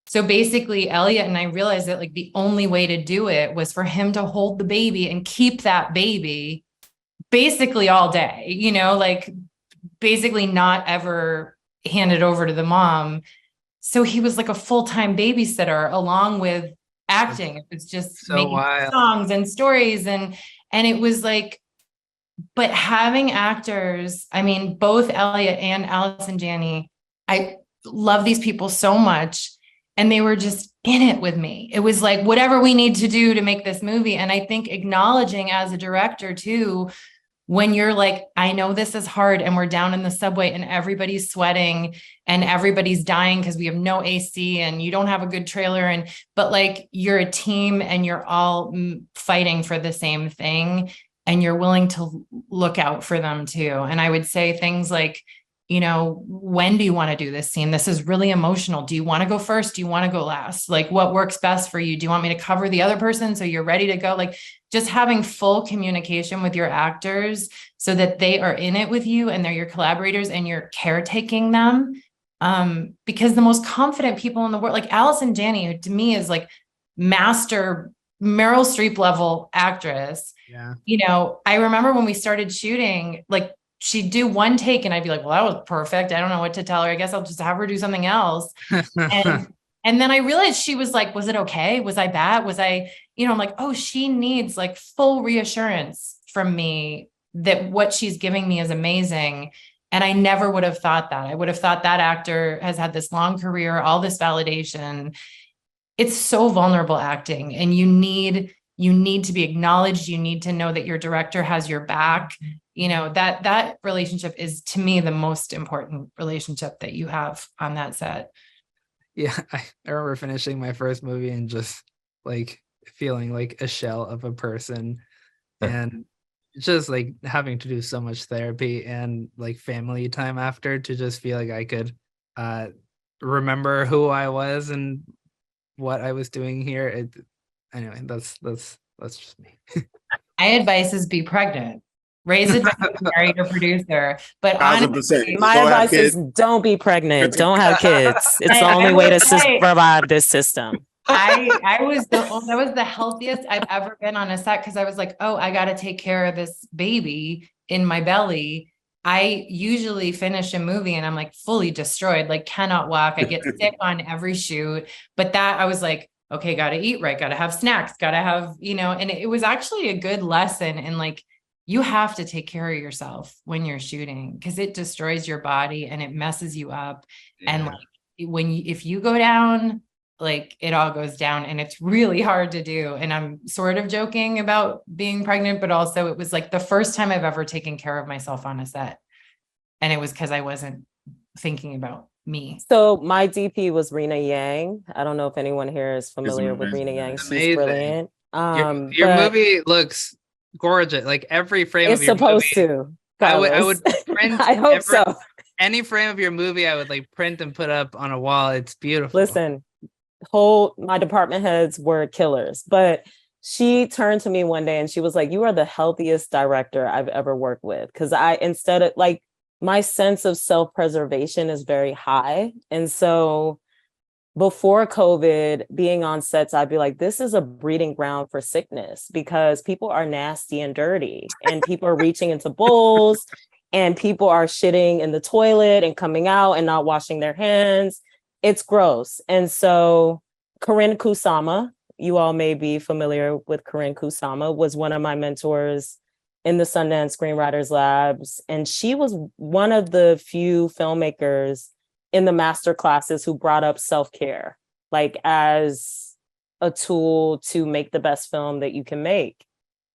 So basically, Elliot and I realized that, like, the only way to do it was for him to hold the baby and keep that baby basically all day, you know, like basically not ever hand it over to the mom. So he was like a full-time babysitter along with acting. It was just so making wild. Songs and stories. And it was like, but having actors, I mean, both Elliot and Allison Janney, I love these people so much. And they were just in it with me. It was like, whatever we need to do to make this movie. And I think acknowledging as a director too, when you're like, I know this is hard, and we're down in the subway and everybody's sweating and everybody's dying because we have no AC and you don't have a good trailer. But like, you're a team and you're all fighting for the same thing, and you're willing to look out for them too. And I would say things like, you know, when do you want to do this scene? This is really emotional. Do you want to go first? Do you want to go last? Like, what works best for you? Do you want me to cover the other person so you're ready to go? Like, just having full communication with your actors so that they are in it with you and they're your collaborators and you're caretaking them. Because the most confident people in the world, like Allison Janney, who to me is like master Meryl Streep level actress. Yeah. You know, I remember when we started shooting, like, she'd do one take and I'd be like, well, that was perfect. I don't know what to tell her. I guess I'll just have her do something else. And And then I realized she was like, was it okay? Was I bad? Was I, I'm like, oh, she needs like full reassurance from me that what she's giving me is amazing. And I never would have thought that. I would have thought that actor has had this long career, all this validation. It's so vulnerable acting, and you need to be acknowledged. You need to know that your director has your back. That relationship is, to me, the most important relationship that you have on that set. Yeah, I remember finishing my first movie and just like feeling like a shell of a person, and just like having to do so much therapy and like family time after to just feel like I could remember who I was and what I was doing here. Anyway, that's just me. My advice is be pregnant. Raise a marry your producer. But honestly, my advice is don't be pregnant. Don't have kids. It's the only way to survive this system. That was the healthiest I've ever been on a set, because I was like, oh, I got to take care of this baby in my belly. I usually finish a movie and I'm like fully destroyed, like cannot walk. I get sick on every shoot. But that I was like, okay, got to eat right, got to have snacks, got to have, and it was actually a good lesson. And like, you have to take care of yourself when you're shooting, because it destroys your body and it messes you up. Yeah. And like if you go down, like it all goes down, and it's really hard to do. And I'm sort of joking about being pregnant, but also it was like the first time I've ever taken care of myself on a set. And it was because I wasn't thinking about me. So my DP was Rena Yang. I don't know if anyone here is familiar with Rena Yang. She's brilliant. Your movie looks gorgeous. Like every frame it's of your supposed movie, to. I would print I hope so. Any frame of your movie I would like print and put up on a wall. It's beautiful. Listen, my department heads were killers, but she turned to me one day and she was like, you are the healthiest director I've ever worked with. Cause instead of like, my sense of self-preservation is very high. And so before COVID, being on sets, I'd be like, this is a breeding ground for sickness, because people are nasty and dirty and people are reaching into bowls and people are shitting in the toilet and coming out and not washing their hands. It's gross. And so Corinne Kusama, you all may be familiar with Corinne Kusama, was one of my mentors in the Sundance Screenwriters Labs. And she was one of the few filmmakers in the master classes who brought up self-care, like as a tool to make the best film that you can make.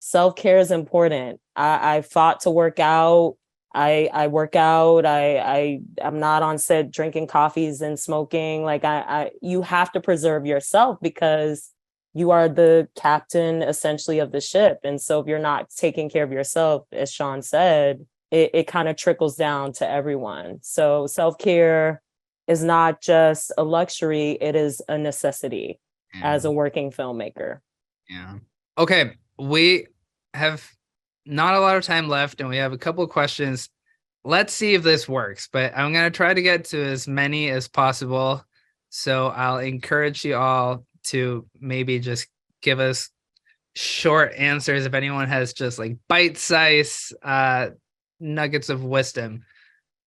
Self-care is important. I fought to work out. I work out. I'm not on set drinking coffees and smoking. Like you have to preserve yourself, because you are the captain essentially of the ship. And so if you're not taking care of yourself, as Sean said, it kind of trickles down to everyone. So self-care is not just a luxury, it is a necessity as a working filmmaker. Yeah. Okay. We have not a lot of time left and we have a couple of questions. Let's see if this works, but I'm going to try to get to as many as possible. So I'll encourage you all to maybe just give us short answers if anyone has just like bite-sized nuggets of wisdom,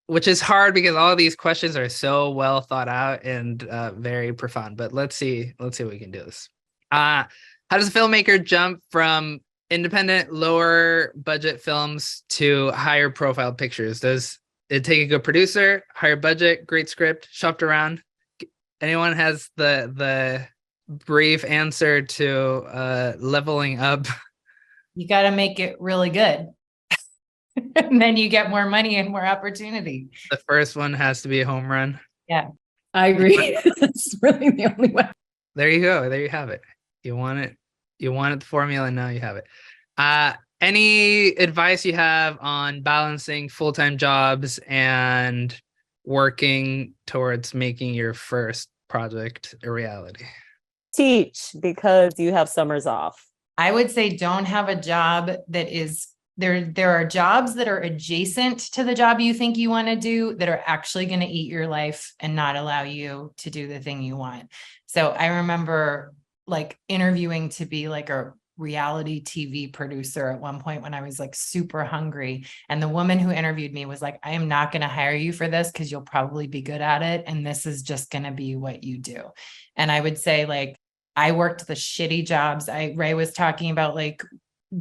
which is hard because all of these questions are so well thought out and very profound. But let's see if we can do this. How does a filmmaker jump from independent, lower budget films to higher profile pictures? Does it take a good producer, higher budget, great script, shopped around? Anyone has the brief answer to leveling up? You got to make it really good. And then you get more money and more opportunity. The first one has to be a home run. Yeah, I agree. That's really the only way. There you go. There you have it. You want it. You wanted the formula. Now you have it. Any advice you have on balancing full-time jobs and working towards making your first project a reality? Teach, because you have summers off. I would say don't have a job that is there are jobs that are adjacent to the job you think you want to do that are actually going to eat your life and not allow you to do the thing you want. So I remember like interviewing to be like a reality TV producer at one point when I was like super hungry. And the woman who interviewed me was like, I am not going to hire you for this because you'll probably be good at it. And this is just going to be what you do. And I would say, like, I worked the shitty jobs. Ray was talking about like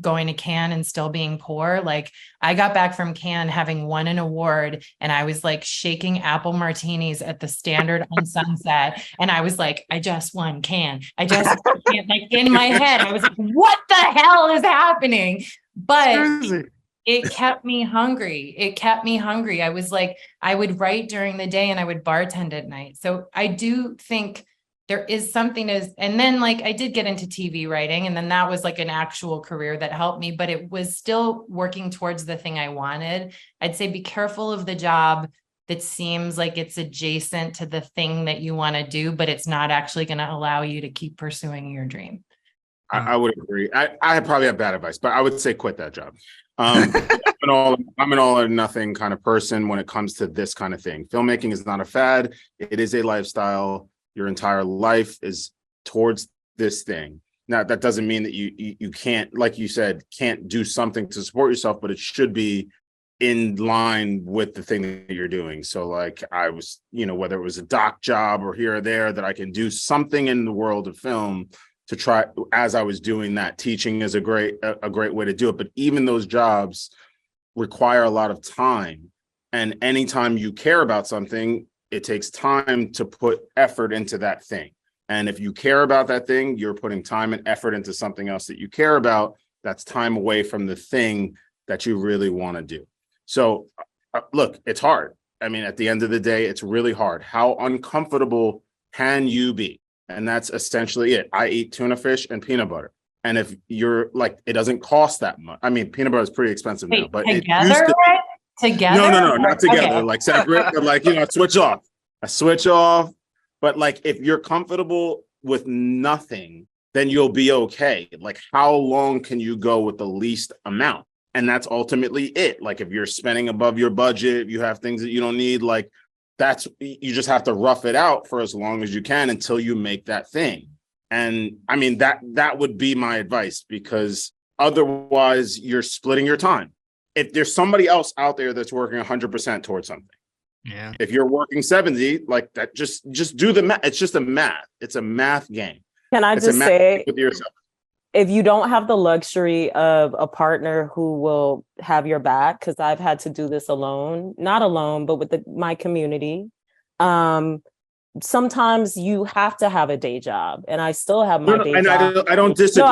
going to Cannes and still being poor. Like, I got back from Cannes having won an award and I was like shaking apple martinis at the Standard on Sunset. And I was like, I just won Cannes. I just won Cannes. Like, in my head, I was like, what the hell is happening? But it kept me hungry. It kept me hungry. I was like, I would write during the day and I would bartend at night. So I do think there is something and then like I did get into TV writing, and then that was like an actual career that helped me, but it was still working towards the thing I wanted. I'd say be careful of the job that seems like it's adjacent to the thing that you want to do, but it's not actually going to allow you to keep pursuing your dream. I would agree. I probably have bad advice, but I would say quit that job. I'm an all or nothing kind of person when it comes to this kind of thing. Filmmaking is not a fad. It is a lifestyle. Your entire life is towards this thing. Now, that doesn't mean that you can't, like you said, can't do something to support yourself, but it should be in line with the thing that you're doing. So like I was, whether it was a doc job or here or there, that I can do something in the world of film to try. As I was doing that, teaching is a great way to do it. But even those jobs require a lot of time. And anytime you care about something, it takes time to put effort into that thing. And if you care about that thing, you're putting time and effort into something else that you care about. That's time away from the thing that you really want to do. So look, it's hard. I mean, at the end of the day, it's really hard. How uncomfortable can you be? And that's essentially it. I eat tuna fish and peanut butter. And if you're like, it doesn't cost that much. I mean, peanut butter is pretty expensive now, but together, it used to. right? Together? No, not together. Okay. Like separate, but like, I switch off. But like, if you're comfortable with nothing, then you'll be okay. Like, how long can you go with the least amount? And that's ultimately it. Like, if you're spending above your budget, you have things that you don't need, like you just have to rough it out for as long as you can until you make that thing. And I mean, that would be my advice, because otherwise you're splitting your time. If there's somebody else out there that's working 100% towards something, Yeah. if you're working 70, like that, just do the math. It's just a math. It's a math game. Can I just say, with yourself. If you don't have the luxury of a partner who will have your back, because I've had to do this alone, not alone, but with my community. Sometimes you have to have a day job, and I still have my day job. I don't disagree. No,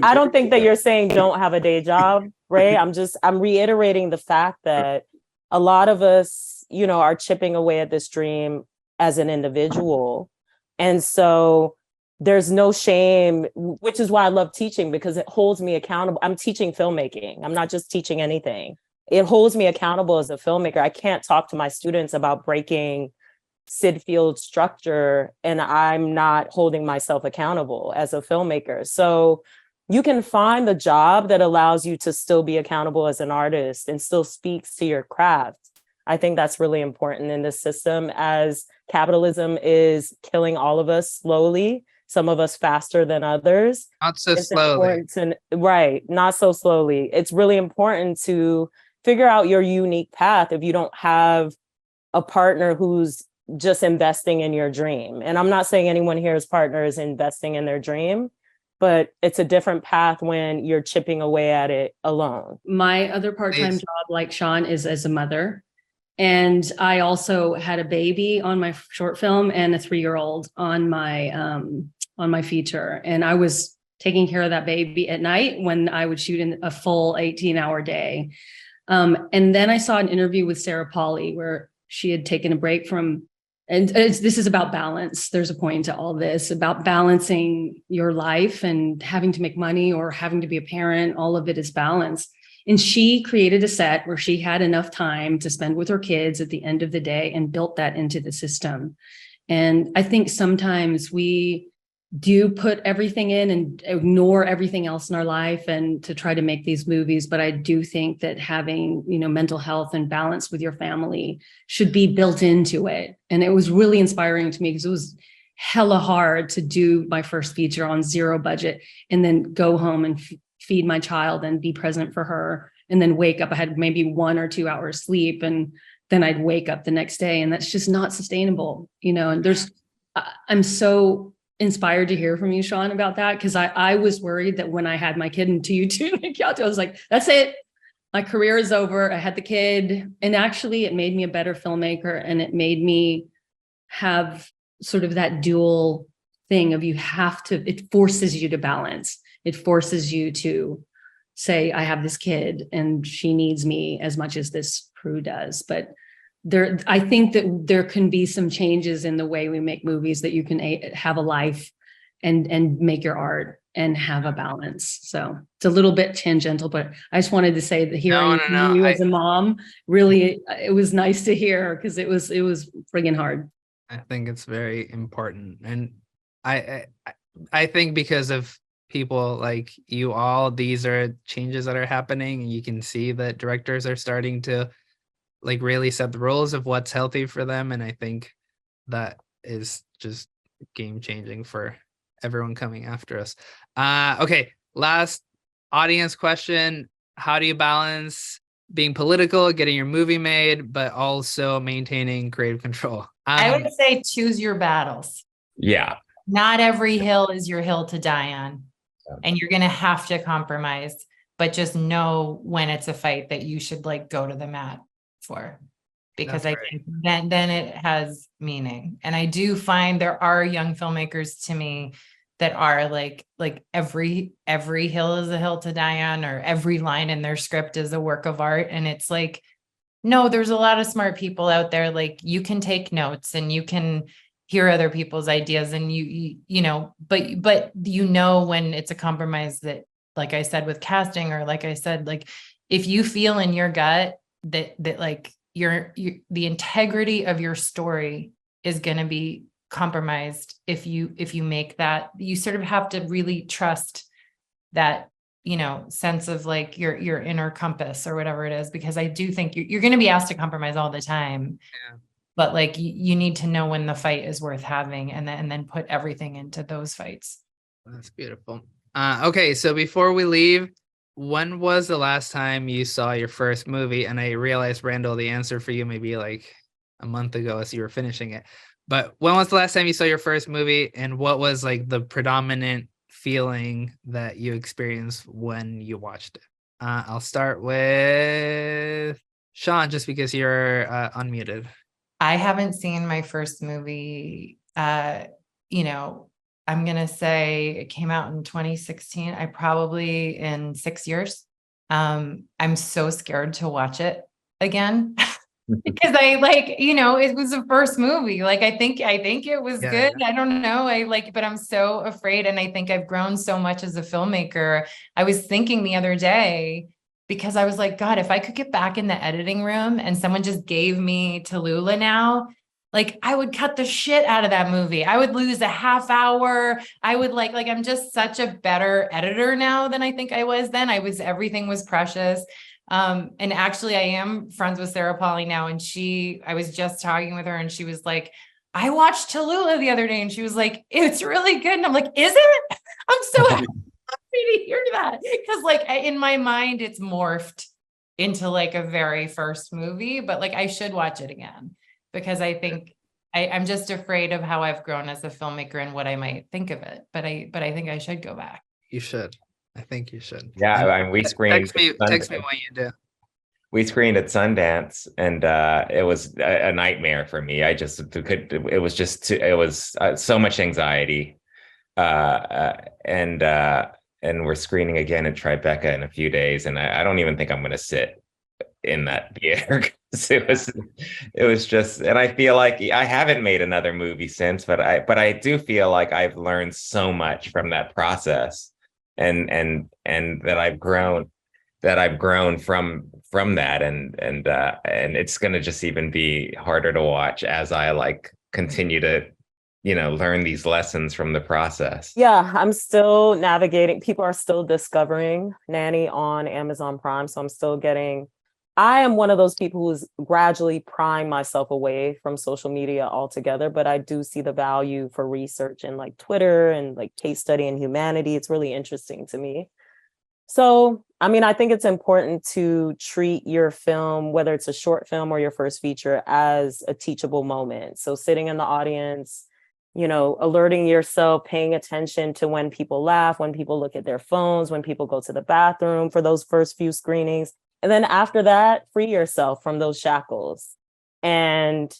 I don't think that you're saying don't have a day job, Ray. I'm reiterating the fact that a lot of us, are chipping away at this dream as an individual. And so there's no shame, which is why I love teaching, because it holds me accountable. I'm teaching filmmaking. I'm not just teaching anything. It holds me accountable as a filmmaker. I can't talk to my students about breaking Sid Field's structure, and I'm not holding myself accountable as a filmmaker. So you can find the job that allows you to still be accountable as an artist and still speaks to your craft. I think that's really important in this system, as capitalism is killing all of us slowly, some of us faster than others. Not so slowly. Right, not so slowly. It's really important to figure out your unique path if you don't have a partner who's just investing in your dream. And I'm not saying anyone here's partner is investing in their dream, but it's a different path when you're chipping away at it alone. My other part-time job, like Sean, is as a mother. And I also had a baby on my short film and a 3-year-old on my feature. And I was taking care of that baby at night when I would shoot in a full 18-hour day. And then I saw an interview with Sarah Polley where she had taken a break from, and this is about balance. There's a point to all this about balancing your life and having to make money or having to be a parent. All of it is balance. And she created a set where she had enough time to spend with her kids at the end of the day and built that into the system. And I think sometimes we do put everything in and ignore everything else in our life and to try to make these movies. But I do think that having, mental health and balance with your family should be built into it. And it was really inspiring to me because hella hard to do my first feature on zero budget and then go home and feed my child and be present for her and then wake up. I had maybe 1 or 2 hours sleep and then I'd wake up the next day, and that's just not sustainable, and I'm so inspired to hear from you, Sean, about that, because I was worried that when I had my kid, and to you too, I was like, that's it. My career is over. I had the kid. And actually it made me a better filmmaker, and it made me have sort of that dual thing of it forces you to balance. It forces you to say, I have this kid and she needs me as much as this crew does. But I think that there can be some changes in the way we make movies, that you can have a life and make your art and have a balance. So it's a little bit tangential, but I just wanted to say that hearing from you as a mom, really, it was nice to hear, because it was friggin' hard. I think it's very important. And I think because of people like you all, these are changes that are happening, and you can see that directors are starting to like really set the rules of what's healthy for them. And I think that is just game changing for everyone coming after us. Okay, last audience question. How do you balance being political, getting your movie made, but also maintaining creative control? I would say choose your battles. Yeah. Not every hill is your hill to die on. And you're going to have to compromise, but just know when it's a fight that you should like go to the mat for, because I think then it has meaning. And I do find there are young filmmakers to me that are like every hill is a hill to die on, or every line in their script is a work of art. And it's like, no, there's a lot of smart people out there. Like, you can take notes and you can hear other people's ideas, and but when it's a compromise, that, like I said, with casting, or like I said, like if you feel in your gut that like the integrity of your story is going to be compromised, if you make that, you sort of have to really trust that, sense of like your inner compass or whatever it is, because I do think you're going to be asked to compromise all the time. Yeah. But like, you need to know when the fight is worth having, and then put everything into those fights. That's beautiful. Okay, so before we leave, when was the last time you saw your first movie? And I realized, Randall, the answer for you may be like a month ago as you were finishing it. But when was the last time you saw your first movie, and what was like the predominant feeling that you experienced when you watched it? I'll start with Sean, just because you're unmuted. I haven't seen my first movie. I'm going to say it came out in 2016. I probably in 6 years. I'm so scared to watch it again because it was the first movie. Like, I think it was good. Yeah. I don't know. But I'm so afraid. And I think I've grown so much as a filmmaker. I was thinking the other day, because I was like, God, if I could get back in the editing room and someone just gave me Tallulah now, like I would cut the shit out of that movie. I would lose a half hour. I would like I'm just such a better editor now than I think I was then. Everything was precious. And actually I am friends with Sarah Pauly now. And I was just talking with her, and she was like, I watched Tallulah the other day, and she was like, it's really good. And I'm like, is it? I'm so happy to hear that, because like in my mind it's morphed into like a very first movie, but like I should watch it again, because I think I'm just afraid of how I've grown as a filmmaker and what I might think of it, but I think I should go back. You should. I think you should. Yeah, we screened. Text me when you do. We screened at Sundance, and it was a nightmare for me. It was so much anxiety, and we're screening again at Tribeca in a few days, and I don't even think I'm going to sit in that theater. It was just, and I feel like I haven't made another movie since, but I do feel like I've learned so much from that process, and that I've grown from that, and it's going to just even be harder to watch as I like continue to learn these lessons from the process. Yeah, I'm still navigating. People are still discovering Nanny on Amazon Prime, so I'm still getting I am one of those people who's gradually prying myself away from social media altogether, but I do see the value for research in like Twitter and like case study in humanity. It's really interesting to me. So, I mean, I think it's important to treat your film, whether it's a short film or your first feature, as a teachable moment. So sitting in the audience, you know, alerting yourself, paying attention to when people laugh, when people look at their phones, when people go to the bathroom for those first few screenings. And then after that, free yourself from those shackles and,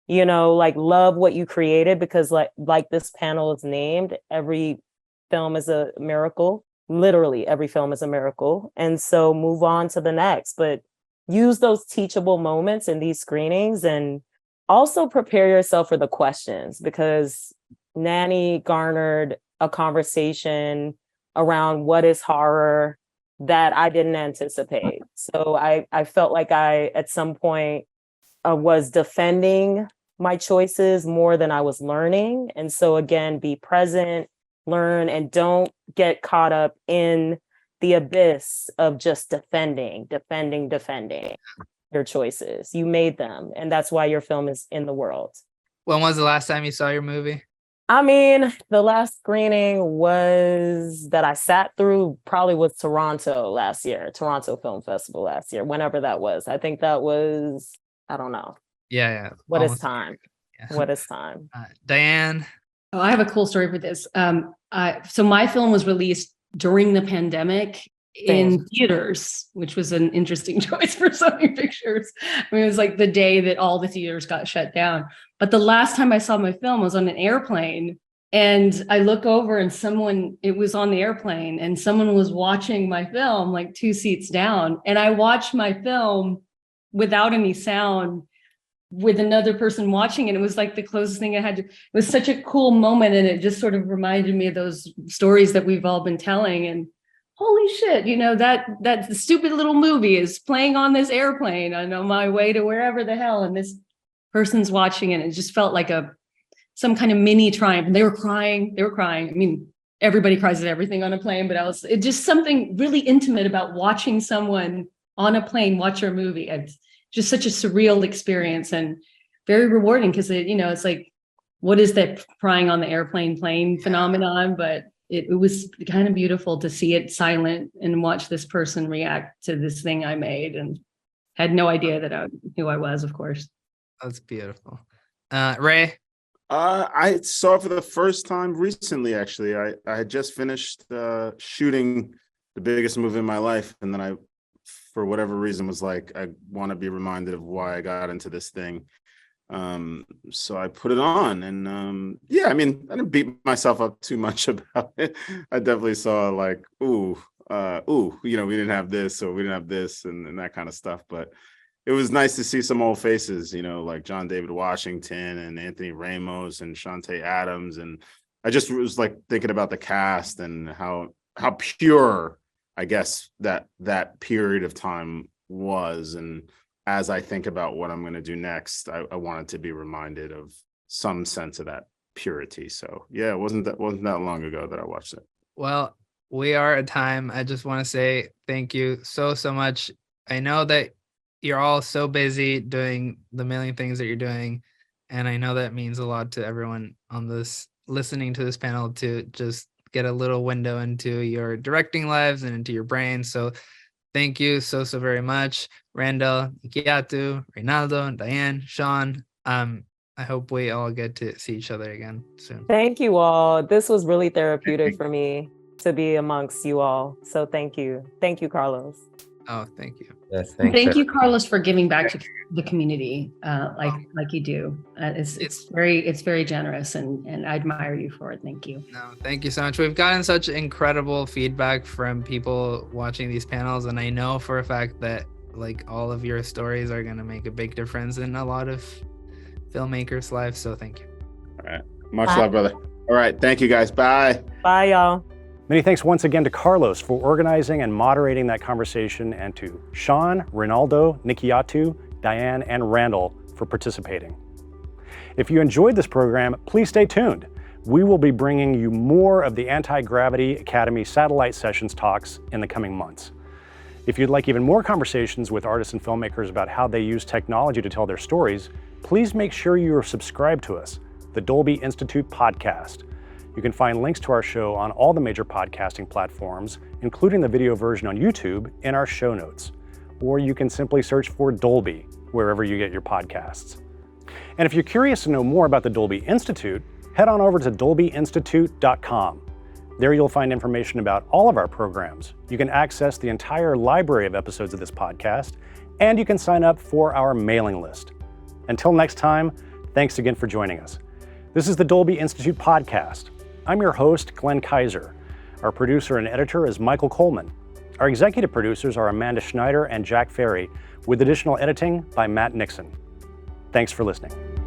you know, like love what you created, because like this panel is named, every film is a miracle. Literally every film is a miracle. And so move on to the next, but use those teachable moments in these screenings and also prepare yourself for the questions, because Nanny garnered a conversation around what is horror that I didn't anticipate. So I felt like I, at some point, was defending my choices more than I was learning. And so again, be present, learn, and don't get caught up in the abyss of just defending your choices. You made them, and that's why your film is in the world. When was the last time you saw your movie? I mean, the last screening was that I sat through probably was Toronto Film Festival last year, whenever that was. I think that was, I don't know. Yeah. What is time? Yeah. What is time? Diane? Oh, I have a cool story for this. So my film was released during the pandemic in theaters, which was an interesting choice for Sony Pictures. I mean, it was like the day that all the theaters got shut down. But the last time I saw my film was on an airplane, and I look over and it was on the airplane, and someone was watching my film like 2 seats down. And I watched my film without any sound with another person watching it. It was like the closest thing I had to, it was such a cool moment. And it just sort of reminded me of those stories that we've all been telling. And holy shit, you know, that stupid little movie is playing on this airplane. I'm on my way to wherever the hell, and this person's watching it. It just felt like some kind of mini triumph. And they were crying. I mean, everybody cries at everything on a plane, but it's just something really intimate about watching someone on a plane watch your movie. It's just such a surreal experience and very rewarding, because it's like, what is that crying on the airplane plane phenomenon? But it was kind of beautiful to see it silent and watch this person react to this thing I made, and had no idea who I was, of course. That's beautiful. Ray? I saw it for the first time recently, actually. I had just finished shooting the biggest movie in my life, and then I, for whatever reason, was like, I want to be reminded of why I got into this thing. So I put it on, and yeah, I mean, I didn't beat myself up too much about it. I definitely saw like, we didn't have this, or we didn't have this, and that kind of stuff. But it was nice to see some old faces, like John David Washington and Anthony Ramos and Shantae Adams. And I just was like thinking about the cast and how pure, I guess, that period of time was. And as I think about what I'm going to do next, I wanted to be reminded of some sense of that purity. So yeah, it wasn't that long ago that I watched it. Well, we are at time. I just want to say thank you so much. I know that you're all so busy doing the million things that you're doing, and I know that means a lot to everyone on this, listening to this panel, to just get a little window into your directing lives and into your brain. So thank you so very much, Randall, Ikiatu, Reynaldo, Diane, Sean. I hope we all get to see each other again soon. Thank you all. This was really therapeutic for me to be amongst you all. So thank you. Thank you, Carlos. Oh, thank you. Yes, Thank you, Carlos, for giving back to the community like you do. It's very generous, and I admire you for it. Thank you. No, thank you so much. We've gotten such incredible feedback from people watching these panels, and I know for a fact that like all of your stories are going to make a big difference in a lot of filmmakers' lives. So thank you. All right. Much love, brother. All right. Thank you, guys. Bye. Bye, y'all. Many thanks once again to Carlos for organizing and moderating that conversation, and to Sean, Ronaldo, Nikiatu, Diane, and Randall for participating. If you enjoyed this program, please stay tuned. We will be bringing you more of the Anti-Gravity Academy Satellite Sessions talks in the coming months. If you'd like even more conversations with artists and filmmakers about how they use technology to tell their stories, please make sure you are subscribed to us, the Dolby Institute Podcast. You can find links to our show on all the major podcasting platforms, including the video version on YouTube, in our show notes. Or you can simply search for Dolby wherever you get your podcasts. And if you're curious to know more about the Dolby Institute, head on over to dolbyinstitute.com. There you'll find information about all of our programs. You can access the entire library of episodes of this podcast, and you can sign up for our mailing list. Until next time, thanks again for joining us. This is the Dolby Institute Podcast. I'm your host, Glenn Kaiser. Our producer and editor is Michael Coleman. Our executive producers are Amanda Schneider and Jack Ferry, with additional editing by Matt Nixon. Thanks for listening.